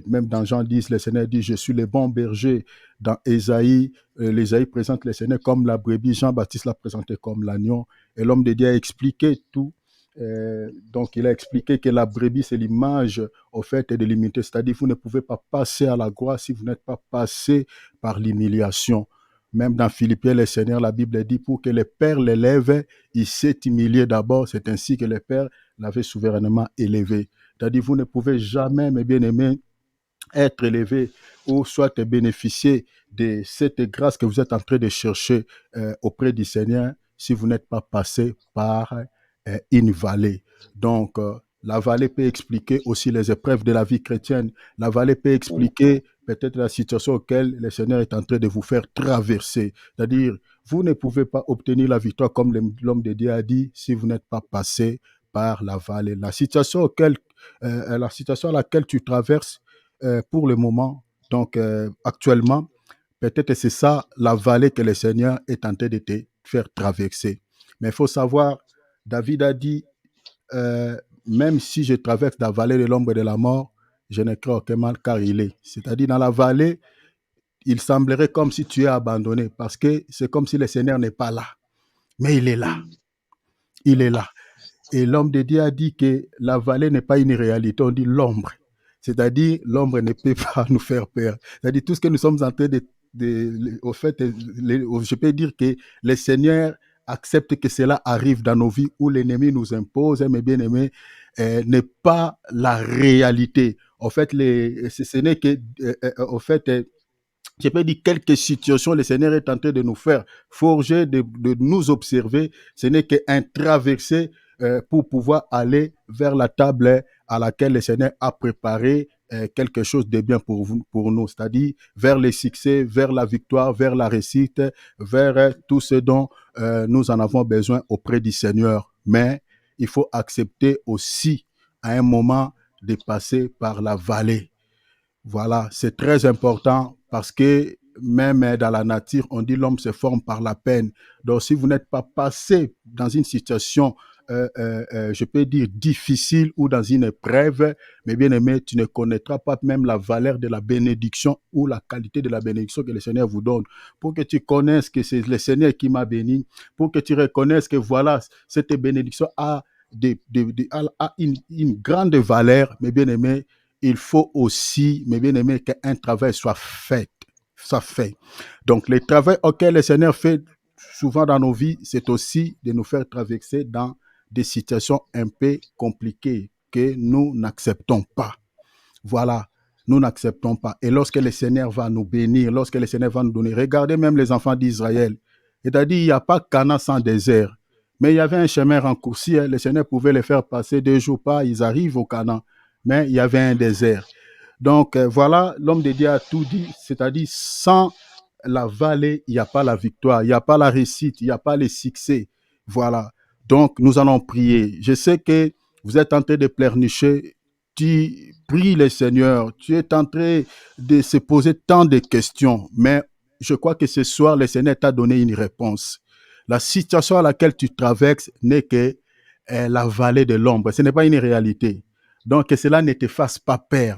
même dans Jean 10, le Seigneur dit, je suis le bon berger. Dans Ésaïe, l'Ésaïe présente le Seigneur comme la brebis. Jean-Baptiste l'a présenté comme l'agneau. Et l'homme de Dieu a expliqué tout. Donc, il a expliqué que la brebis, c'est l'image, au fait, de l'humilité. C'est-à-dire, vous ne pouvez pas passer à la gloire si vous n'êtes pas passé par l'humiliation. Même dans Philippiens, le Seigneur, la Bible dit, pour que le Père l'élève, il s'est humilié d'abord. C'est ainsi que le Père l'avait souverainement élevé. C'est-à-dire, vous ne pouvez jamais, mes bien-aimés, être élevé ou soit bénéficier de cette grâce que vous êtes en train de chercher auprès du Seigneur si vous n'êtes pas passé par une vallée. Donc, la vallée peut expliquer aussi les épreuves de la vie chrétienne. La vallée peut expliquer peut-être la situation auquel le Seigneur est en train de vous faire traverser. C'est-à-dire, vous ne pouvez pas obtenir la victoire comme l'homme de Dieu a dit si vous n'êtes pas passé par la vallée. La situation à laquelle tu traverses pour le moment, donc actuellement, peut-être c'est ça la vallée que le Seigneur est en train de te faire traverser. Mais il faut savoir, David a dit, même si je traverse la vallée de l'ombre de la mort, je ne crains aucun mal car il est. C'est-à-dire dans la vallée, il semblerait comme si tu es abandonné parce que c'est comme si le Seigneur n'est pas là. Mais il est là. Il est là. Et l'homme de Dieu a dit que la vallée n'est pas une réalité, on dit l'ombre. C'est-à-dire, l'ombre ne peut pas nous faire peur. C'est-à-dire, tout ce que nous sommes en train au fait, je peux dire que le Seigneur accepte que cela arrive dans nos vies où l'ennemi nous impose, mes bien-aimés, n'est pas la réalité. En fait, ce n'est que, au fait, je peux dire quelques situations, le Seigneur est en train de nous faire forger, de nous observer. Ce n'est qu'un traversé pour pouvoir aller vers la table à laquelle le Seigneur a préparé quelque chose de bien pour nous, c'est-à-dire vers le succès, vers la victoire, vers la réussite, vers tout ce dont nous en avons besoin auprès du Seigneur. Mais il faut accepter aussi à un moment de passer par la vallée. Voilà, c'est très important parce que même dans la nature, on dit l'homme se forme par la peine. Donc, si vous n'êtes pas passé dans une situation, je peux dire, difficile ou dans une épreuve, mais bien aimé, tu ne connaîtras pas même la valeur de la bénédiction ou la qualité de la bénédiction que le Seigneur vous donne. Pour que tu connaisses que c'est le Seigneur qui m'a béni, pour que tu reconnaisses que voilà, cette bénédiction a, a une grande valeur, mais bien aimé, il faut aussi, mes bien-aimés, qu'un travail soit fait. Donc, le travail auquel le Seigneur fait souvent dans nos vies, c'est aussi de nous faire traverser dans des situations un peu compliquées que nous n'acceptons pas. Voilà, nous n'acceptons pas. Et lorsque le Seigneur va nous bénir, lorsque le Seigneur va nous donner, regardez même les enfants d'Israël. C'est-à-dire, il n'y a pas Canaan sans désert. Mais il y avait un chemin raccourci. Le Seigneur pouvait les faire passer 2 jours pas, ils arrivent au Canaan. Mais il y avait un désert. Donc voilà, l'homme de Dieu a tout dit, c'est-à-dire sans la vallée, il n'y a pas la victoire, il n'y a pas la réussite, il n'y a pas le succès. Voilà. Donc nous allons prier. Je sais que vous êtes en train de pleurnicher, tu pries le Seigneur, tu es en train de se poser tant de questions, mais je crois que ce soir, le Seigneur t'a donné une réponse. La situation à laquelle tu traverses n'est que la vallée de l'ombre, ce n'est pas une réalité. Donc que cela ne te fasse pas peur,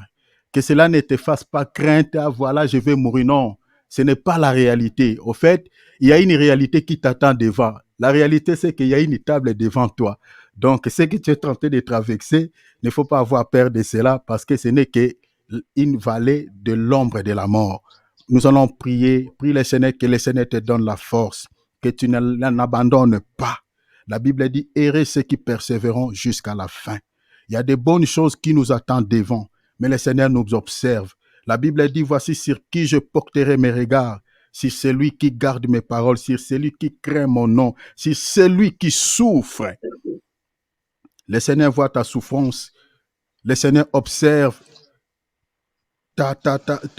que cela ne te fasse pas crainte, ah, voilà, je vais mourir. Non, ce n'est pas la réalité. Au fait, il y a une réalité qui t'attend devant. La réalité, c'est qu'il y a une table devant toi. Donc, ce que tu es tenté de traverser, il ne faut pas avoir peur de cela parce que ce n'est qu'une vallée de l'ombre de la mort. Nous allons prier, prie le Seigneur, que le Seigneur te donne la force, que tu n'abandonnes pas. La Bible dit, errez ceux qui persévéreront jusqu'à la fin. Il y a de bonnes choses qui nous attendent devant, mais le Seigneur nous observe. La Bible dit, voici sur qui je porterai mes regards, sur celui qui garde mes paroles, sur celui qui craint mon nom, sur celui qui souffre. Le Seigneur voit ta souffrance. Le Seigneur observe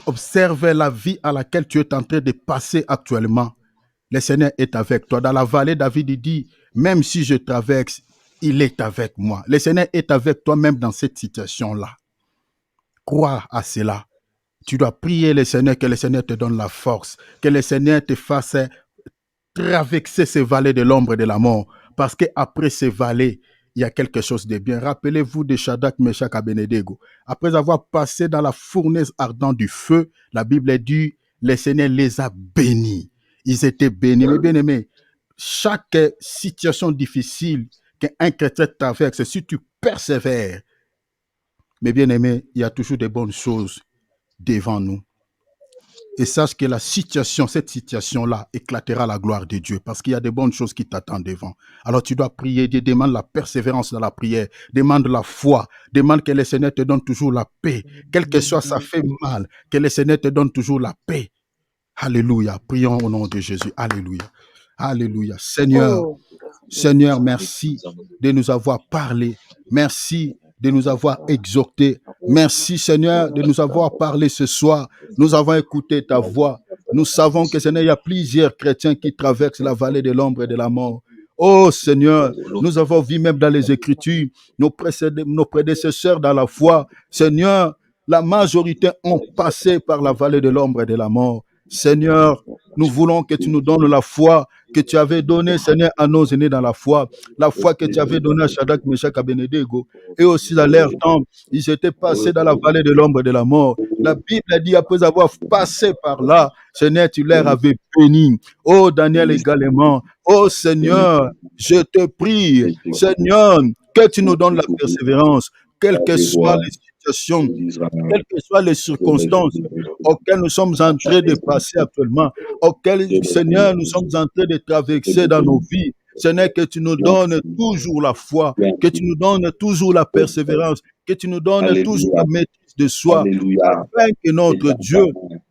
observe la vie à laquelle tu es en train de passer actuellement. Le Seigneur est avec toi. Dans la vallée, David dit, même si je traverse, il est avec moi. Le Seigneur est avec toi même dans cette situation-là. Crois à cela. Tu dois prier le Seigneur, que le Seigneur te donne la force, que le Seigneur te fasse traverser ces vallées de l'ombre et de la mort. Parce qu'après ces vallées, il y a quelque chose de bien. Rappelez-vous de Shadrach, Meshach et Abednego. Après avoir passé dans la fournaise ardente du feu, la Bible dit, le Seigneur les a bénis. Ils étaient bénis. Mais bien aimés, chaque situation difficile qu'un chrétien traverse, si tu persévères, mais bien aimé, il y a toujours de bonnes choses devant nous. Et sache que cette situation-là éclatera la gloire de Dieu parce qu'il y a de bonnes choses qui t'attendent devant. Alors tu dois prier, Dieu demande la persévérance dans la prière, demande la foi, demande que le Seigneur te donne toujours la paix. Quel que soit ça fait mal, que le Seigneur te donne toujours la paix. Alléluia. Prions au nom de Jésus. Alléluia. Alléluia. Seigneur, merci de nous avoir parlé. Merci de nous avoir exhortés. Merci, Seigneur, de nous avoir parlé ce soir. Nous avons écouté ta voix. Nous savons que, Seigneur, il y a plusieurs chrétiens qui traversent la vallée de l'ombre et de la mort. Oh Seigneur, nous avons vu même dans les Écritures, nos prédécesseurs dans la foi, Seigneur, la majorité ont passé par la vallée de l'ombre et de la mort. Seigneur, nous voulons que tu nous donnes la foi que tu avais donnée, Seigneur, à nos aînés dans la foi que tu avais donnée à Shadrach, Meshach, Abednego, et aussi dans leur temps, ils étaient passés dans la vallée de l'ombre et de la mort. La Bible dit, après avoir passé par là, Seigneur, tu leur avais béni. Oh Daniel également. Oh Seigneur, je te prie, Seigneur, que tu nous donnes la persévérance, quelles que soient les situations, quelles que soient les circonstances auxquelles nous sommes en train de passer actuellement, auxquelles, Seigneur, nous sommes en train de traverser dans nos vies. Seigneur, que tu nous donnes toujours la foi, que tu nous donnes toujours la persévérance, que tu nous donnes toujours la maîtrise de soi, afin que notre Dieu,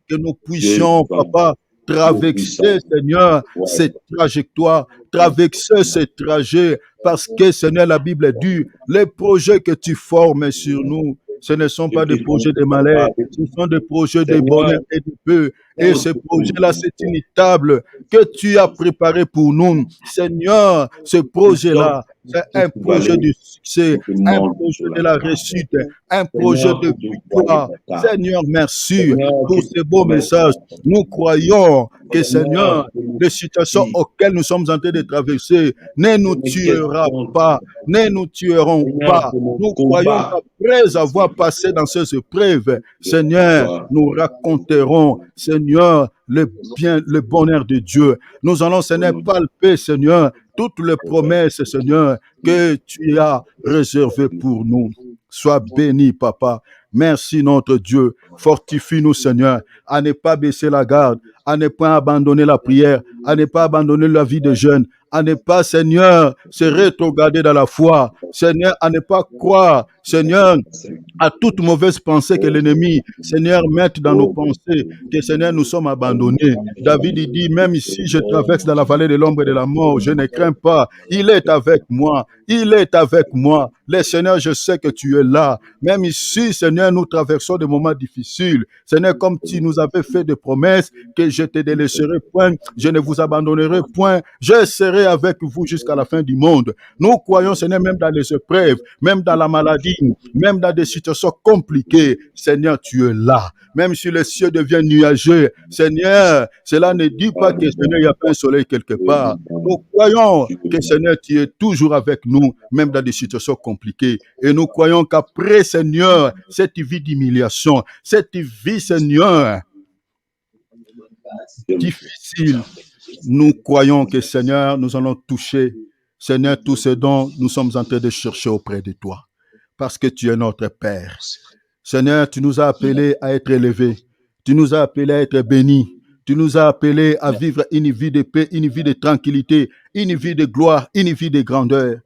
que nous puissions, Papa, traverser, Seigneur, cette trajectoire, traverser ce trajet, parce que, Seigneur, la Bible dit, les projets que tu formes sur nous, ce ne sont pas des projets de malheur, ce sont des projets de bonheur et de paix. Et ce projet-là, c'est une table que tu as préparé pour nous. Seigneur, ce projet-là, c'est un projet de succès, un projet de la réussite, un projet de victoire. Seigneur, merci pour ce beau message. Nous croyons que, Seigneur, les situations auxquelles nous sommes en train de traverser ne nous tuera pas, ne nous tueront pas. Nous croyons qu'après avoir passé dans ces épreuves, Seigneur, nous raconterons, Seigneur, le bonheur de Dieu. Nous allons, Seigneur, palper, Seigneur, toutes les promesses, Seigneur, que tu as réservées pour nous. Sois béni, Papa. Merci, notre Dieu. Fortifie-nous, Seigneur, à ne pas baisser la garde, à ne pas abandonner la prière, à ne pas abandonner la vie de jeûne, à ne pas, Seigneur, se rétrograder dans la foi, Seigneur, à ne pas croire, Seigneur, à toute mauvaise pensée que l'ennemi, Seigneur, mette dans nos pensées, que, Seigneur, nous sommes abandonnés. David, il dit, même si je traverse dans la vallée de l'ombre et de la mort, je ne crains pas. Il est avec moi. Il est avec moi. Le Seigneur, je sais que tu es là. Même ici, Seigneur, nous traversons des moments difficiles. Seigneur, comme tu nous avais fait des promesses, que je te délaisserai point, je ne vous abandonnerai point, je serai avec vous jusqu'à la fin du monde. Nous croyons, Seigneur, même dans les épreuves, même dans la maladie, même dans des situations compliquées, Seigneur, tu es là. Même si le ciel devient nuageux, Seigneur, cela ne dit pas que, Seigneur, il n'y a pas un soleil quelque part. Nous croyons que, Seigneur, tu es toujours avec nous, même dans des situations compliquées. Et nous croyons qu'après, Seigneur, cette vie d'humiliation, cette vie, Seigneur, difficile, nous croyons que, Seigneur, nous allons toucher, Seigneur, tout ce dont nous sommes en train de chercher auprès de toi. Parce que tu es notre Père. Seigneur, tu nous as appelés à être élevés. Tu nous as appelés à être bénis. Tu nous as appelés à vivre une vie de paix, une vie de tranquillité, une vie de gloire, une vie de grandeur.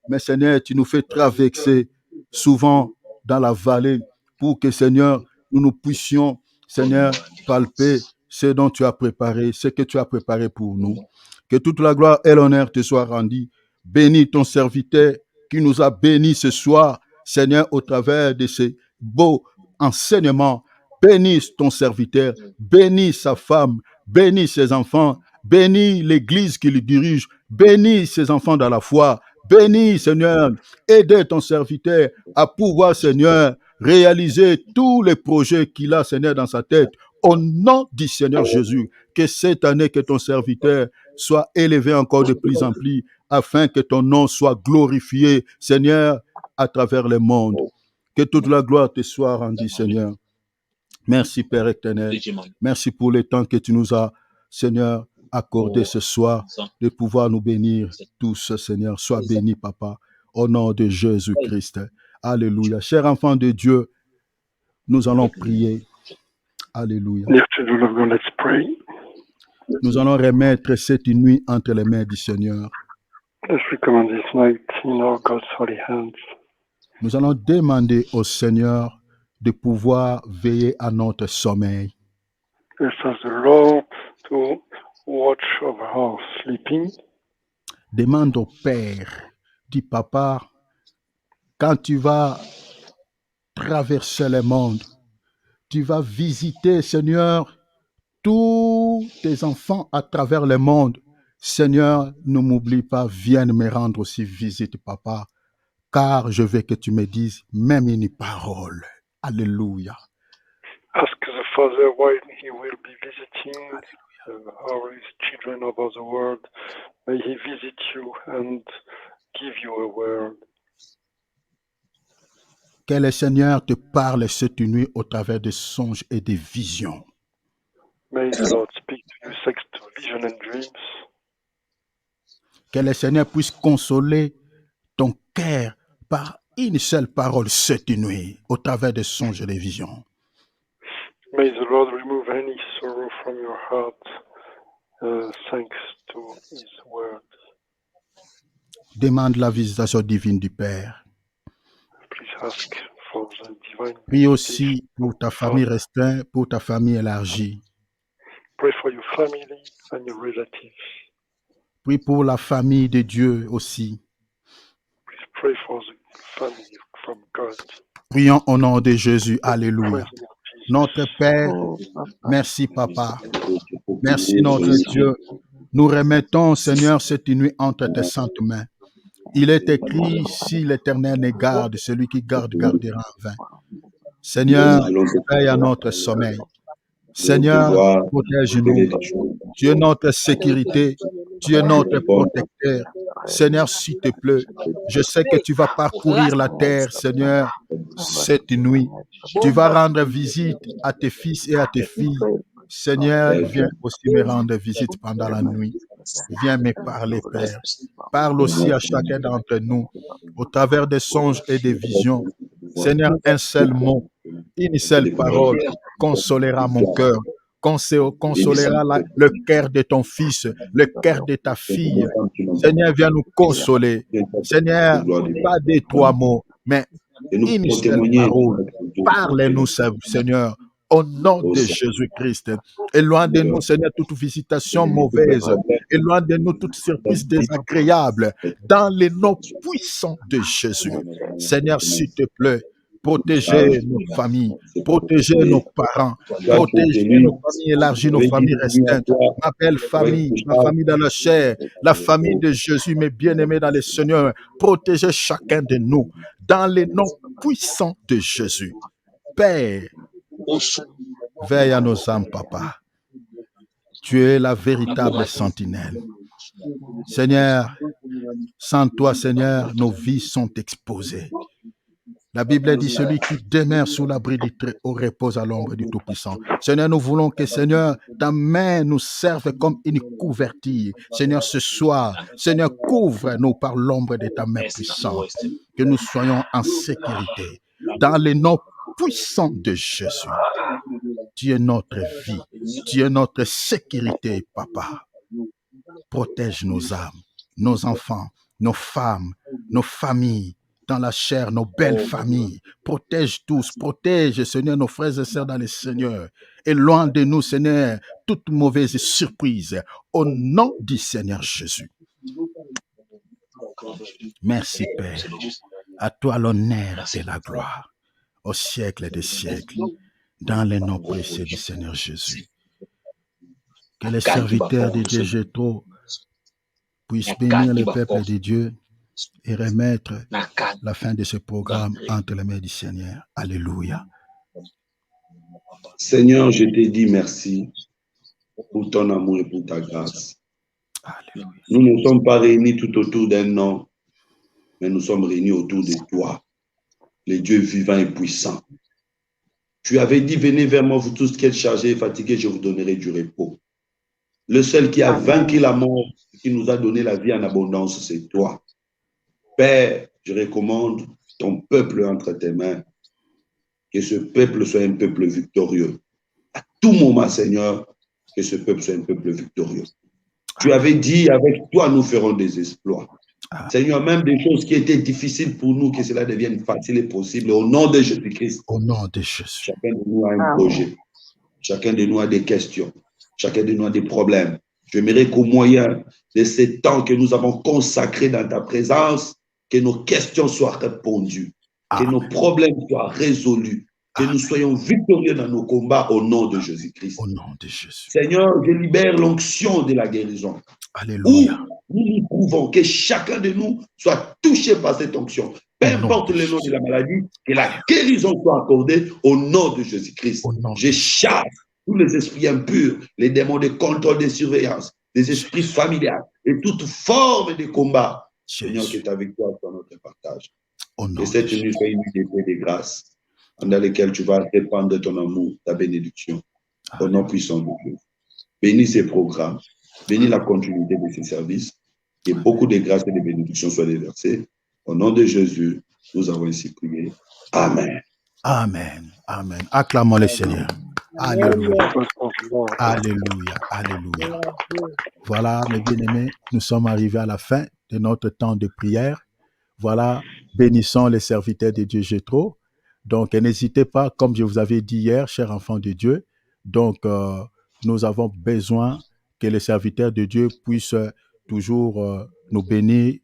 Mais Seigneur, tu nous fais traverser souvent dans la vallée pour que, Seigneur, nous puissions, Seigneur, palper ce dont tu as préparé, ce que tu as préparé pour nous. Que toute la gloire et l'honneur te soient rendus. Bénis ton serviteur qui nous a bénis ce soir, Seigneur, au travers de ces beaux enseignements. Bénis ton serviteur, bénis sa femme, bénis ses enfants, bénis l'église qui le dirige, bénis ses enfants dans la foi. Bénis, Seigneur, aide ton serviteur à pouvoir, Seigneur, réaliser tous les projets qu'il a, Seigneur, dans sa tête. Au nom du Seigneur Jésus, que cette année, que ton serviteur soit élevé encore de plus en plus, afin que ton nom soit glorifié, Seigneur, à travers le monde. Que toute la gloire te soit rendue, Seigneur. Merci, Père éternel. Merci pour le temps que tu nous as, Seigneur, accordé ce soir, de pouvoir nous bénir tous, Seigneur. Sois béni, Papa, au nom de Jésus-Christ. Alléluia. Chers enfants de Dieu, nous allons prier. Alléluia. Dear children of God, let's pray. Nous allons remettre cette nuit entre les mains du Seigneur. Let's recommend this night in our God's holy hands. Nous allons demander au Seigneur de pouvoir veiller à notre sommeil. Let's ask the Lord to watch over our sleeping. Demande au Père, dis Papa, quand tu vas traverser le monde, tu vas visiter, Seigneur, tous tes enfants à travers le monde. Seigneur, ne m'oublie pas, viens me rendre aussi visite, Papa, car je veux que tu me dises même une parole. Alléluia. Ask the Father when He will be visiting our children over the world. May He visit you and give you a word. Que le Seigneur te parle cette nuit au travers des songes et des visions. May the Lord speak to you thanks to vision and dreams. Que le Seigneur puisse consoler ton cœur par une seule parole cette nuit au travers des songes et des visions. May the Lord remove any sorrow from your heart thanks to His word. Demande la visitation divine du Père. Please ask for the divine Prie aussi visitation pour ta of the famille Father. restreinte, pour ta famille élargie. Pray for your family and your relatives. Prie pour la famille de Dieu aussi. Please pray for the family from God. Prions au nom de Jésus. Alléluia. Praise the Lord Jesus. Notre Père, merci Papa. Merci notre Dieu. Nous remettons, Seigneur, cette nuit entre tes saintes mains. Il est écrit, si l'Éternel ne garde, celui qui garde gardera en vain. Seigneur, veille à notre sommeil. Seigneur, protège-nous. Tu es notre sécurité. Tu es notre protecteur. Seigneur, s'il te plaît, je sais que tu vas parcourir la terre, Seigneur, cette nuit. Tu vas rendre visite à tes fils et à tes filles. Seigneur, viens aussi me rendre visite pendant la nuit. Viens me parler, Père. Parle aussi à chacun d'entre nous, au travers des songes et des visions. Seigneur, un seul mot, une seule parole consolera mon cœur, consolera le cœur de ton fils, le cœur de ta fille. Seigneur, viens nous consoler. Seigneur, pas des trois mots, mais une seule parole. Parle-nous, Seigneur, au nom de Jésus-Christ. Éloigne de nous, Seigneur, toute visitation mauvaise. Éloigne de nous toute surprise désagréable. Dans les noms puissants de Jésus. Seigneur, s'il te plaît, protégez nos familles, protégez nos parents, protégez nos familles élargies, nos familles restreintes, ma belle famille, ma famille dans la chair, la famille de Jésus, mes bien-aimés dans le Seigneur. Protégez chacun de nous dans les noms puissants de Jésus. Père, veille à nos âmes, Papa. Tu es la véritable sentinelle. Seigneur, sans toi, Seigneur, nos vies sont exposées. La Bible dit, celui qui demeure sous l'abri du Très-Haut repose à l'ombre du Tout-Puissant. Seigneur, nous voulons que, Seigneur, ta main nous serve comme une couverture. Seigneur, ce soir, Seigneur, couvre-nous par l'ombre de ta main puissante. Que nous soyons en sécurité. Dans les noms puissants de Jésus. Tu es notre vie. Tu es notre sécurité, Papa. Protège nos âmes, nos enfants, nos femmes, nos familles, dans la chair, nos belles familles. Protège tous, protège, Seigneur, nos frères et sœurs dans le Seigneur. Et loin de nous, Seigneur, toute mauvaise surprise. Au nom du Seigneur Jésus. Merci, Père. À toi l'honneur et la gloire, au siècle des siècles, dans les noms précieux du Seigneur Jésus. Que les serviteurs de Dieu Jétro puissent bénir le peuple de Dieu et remettre la fin de ce programme entre les mains du Seigneur. Alléluia. Seigneur, je te dis merci pour ton amour et pour ta grâce. Alléluia. Nous ne sommes pas réunis tout autour d'un nom, mais nous sommes réunis autour de toi, le Dieu vivant et puissant. Tu avais dit, venez vers moi, vous tous qui êtes chargés et fatigués, je vous donnerai du repos. Le seul qui a vaincu la mort, qui nous a donné la vie en abondance, c'est toi. Père, je recommande ton peuple entre tes mains. Que ce peuple soit un peuple victorieux. À tout moment, Seigneur, que ce peuple soit un peuple victorieux. Tu avais dit, avec toi, nous ferons des exploits. Seigneur, même des choses qui étaient difficiles pour nous, que cela devienne facile et possible. Au nom de Jésus-Christ. Au nom de Jésus. Chacun de nous a un projet. Chacun de nous a des questions. Chacun de nous a des problèmes. J'aimerais qu'au moyen de ces temps que nous avons consacrés dans ta présence, que nos questions soient répondues, que nos problèmes soient résolus, que nous soyons victorieux dans nos combats au nom de Jésus-Christ. Au nom de Jésus. Seigneur, je libère l'onction de la guérison. Alléluia. Où nous nous trouvons, que chacun de nous soit touché par cette onction. Peu importe le nom de la maladie, que la guérison soit accordée au nom de Jésus-Christ. Je chasse tous les esprits impurs, les démons de contrôle, de surveillance, des esprits familiaux et toute forme de combat. Seigneur, qui est avec toi dans notre partage. Que cette nuit soit une nuit de paix et de grâce, dans laquelle tu vas répandre ton amour, ta bénédiction, au nom puissant de Dieu. Bénis ces programmes, bénis la continuité de ces services, que beaucoup de grâces et de bénédictions soient déversées. Au nom de Jésus, nous avons ainsi prié. Amen. Amen. Amen. Acclamons le Seigneur. Alléluia. Alléluia. Alléluia. Voilà, mes bien-aimés, nous sommes arrivés à la fin de notre temps de prière. Voilà, bénissons les serviteurs de Dieu Jétro. Donc, n'hésitez pas, comme je vous avais dit hier, chers enfants de Dieu, donc nous avons besoin que les serviteurs de Dieu puissent toujours nous bénir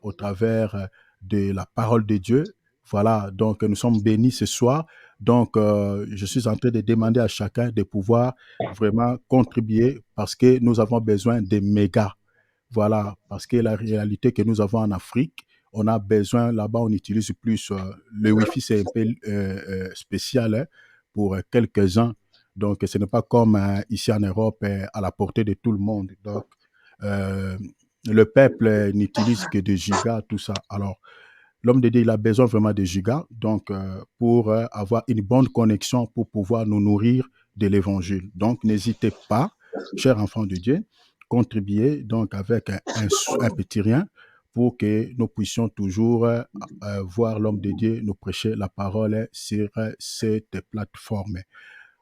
au travers de la parole de Dieu. Voilà, donc nous sommes bénis ce soir. Donc, je suis en train de demander à chacun de pouvoir vraiment contribuer parce que nous avons besoin des mégas. Voilà, parce que la réalité que nous avons en Afrique, on a besoin, là-bas, on utilise plus le Wi-Fi, c'est un peu spécial hein, pour quelques-uns. Donc, ce n'est pas comme ici en Europe, à la portée de tout le monde. Donc, le peuple n'utilise que des gigas, tout ça. Alors, l'homme de Dieu, il a besoin vraiment de gigas, donc pour avoir une bonne connexion pour pouvoir nous nourrir de l'évangile. Donc, n'hésitez pas, chers enfants de Dieu, contribuer donc avec un petit rien pour que nous puissions toujours voir l'homme de Dieu nous prêcher la parole sur cette plateforme.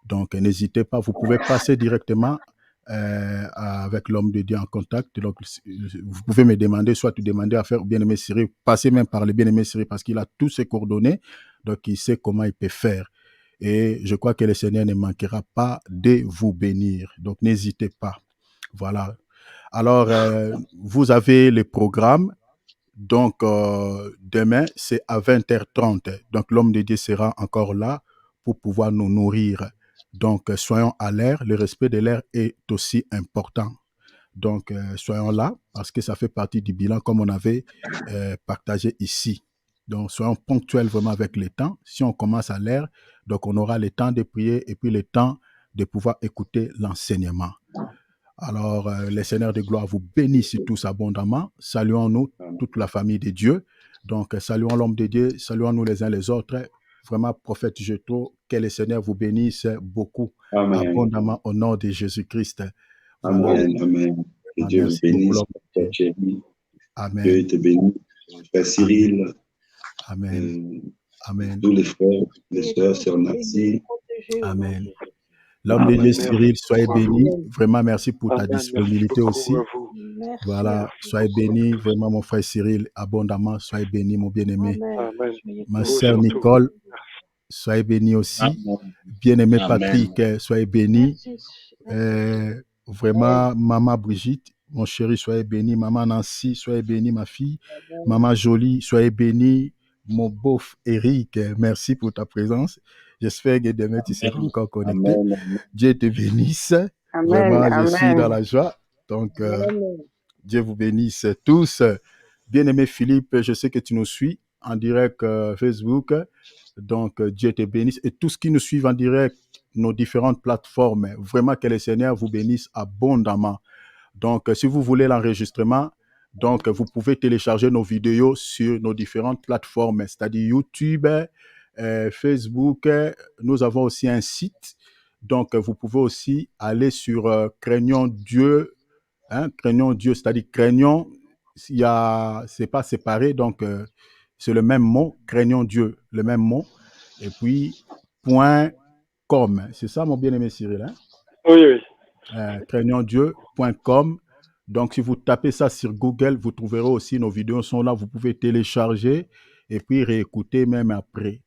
Donc, n'hésitez pas, vous pouvez passer directement avec l'homme de Dieu en contact. Donc, vous pouvez me demander, soit tu demander à faire au bien-aimé Cyril, passer même par le bien-aimé Cyril parce qu'il a tous ses coordonnées, donc il sait comment il peut faire. Et je crois que le Seigneur ne manquera pas de vous bénir. Donc, n'hésitez pas. Voilà. Alors, vous avez le programme. Donc, demain, c'est à 20h30. Donc, l'homme de Dieu sera encore là pour pouvoir nous nourrir. Donc, soyons à l'air. Le respect de l'air est aussi important. Donc, soyons là parce que ça fait partie du bilan comme on avait partagé ici. Donc, soyons ponctuels vraiment avec le temps. Si on commence à l'air, donc on aura le temps de prier et puis le temps de pouvoir écouter l'enseignement. Alors, les seigneurs de gloire vous bénissent tous abondamment. Saluons-nous, toute la famille de Dieu. Donc, saluons l'homme de Dieu, saluons-nous les uns les autres. Vraiment, prophète Jétro, que les seigneurs vous bénissent beaucoup, Amen. abondamment au nom de Jésus-Christ. Voilà. Amen, amen. Que Dieu vous bénisse, Frère Thierry. Amen. Dieu te bénisse, Frère Cyril. Amen. Amen. Tous les frères, les sœurs, Sœur Nancy. Amen. L'homme de Dieu, Cyril, soyez béni. Vraiment, merci pour ta disponibilité aussi. Merci, Voilà, soyez béni. Vraiment, mon frère Cyril, abondamment, soyez béni, mon bien-aimé. Ma sœur Nicole, soyez béni aussi. Bien-aimé Patrick, soyez béni. Vraiment, maman Brigitte, mon chéri, soyez béni. Maman Nancy, soyez béni, ma fille. Maman Jolie, soyez béni. Mon beauf Eric, merci pour ta présence. J'espère que demain tu seras encore connecté. Amen. Dieu te bénisse. Amen. Vraiment, je suis dans la joie. Donc, Dieu vous bénisse tous. Bien-aimé Philippe, je sais que tu nous suis en direct Facebook. Donc, Dieu te bénisse. Et tous qui nous suivent en direct, nos différentes plateformes, vraiment que le Seigneur vous bénisse abondamment. Donc, si vous voulez l'enregistrement, donc vous pouvez télécharger nos vidéos sur nos différentes plateformes, c'est-à-dire YouTube, Facebook. Nous avons aussi un site. Donc, vous pouvez aussi aller sur Craignons Dieu. Craignons Dieu, c'est-à-dire Craignons, c'est pas séparé, donc c'est le même mot, Craignons Dieu, le même mot. Et puis, point craignondieu.com. C'est ça, mon bien-aimé Cyril, hein? Oui. Craignondieu.com. Donc, si vous tapez ça sur Google, vous trouverez aussi nos vidéos sont là. Vous pouvez télécharger et puis réécouter même après.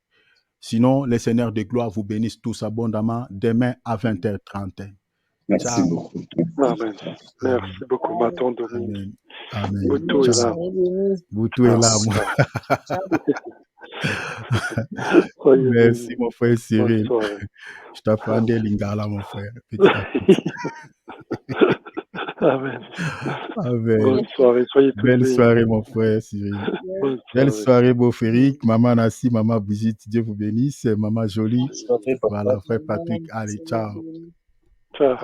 Sinon, les Seigneurs de gloire vous bénissent tous abondamment demain à 20h30. Merci beaucoup. Amen. Merci beaucoup, ma tante Dominique. Amen. Boutou est là. Boutou est là, moi. Merci, mon frère Cyril. Je t'apprendais Lingala, mon frère. Petit à petit. Amen. Amen. Bonne soirée, soyez tous Belle bénis. soirée, mon frère Cyril. Belle soirée, beau Féric. Maman Nassi, maman Brigitte, Dieu vous bénisse. Maman Jolie. Voilà, frère Patrick. Allez, ciao. Ciao.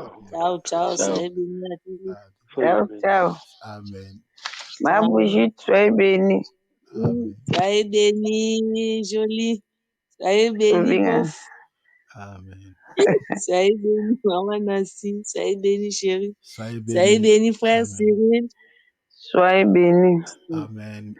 Soyez bénis à tous. Ciao. Amen. Ma Brigitte, soyez bénie. Soyez bénis, Jolie. Soyez bénis, Bof. Amen. Soyez bénis, maman Nassi. Soyez bénis, chérie. Soyez Soyez bénis, frère Amen. Cyril. Soyez bénis. Amen.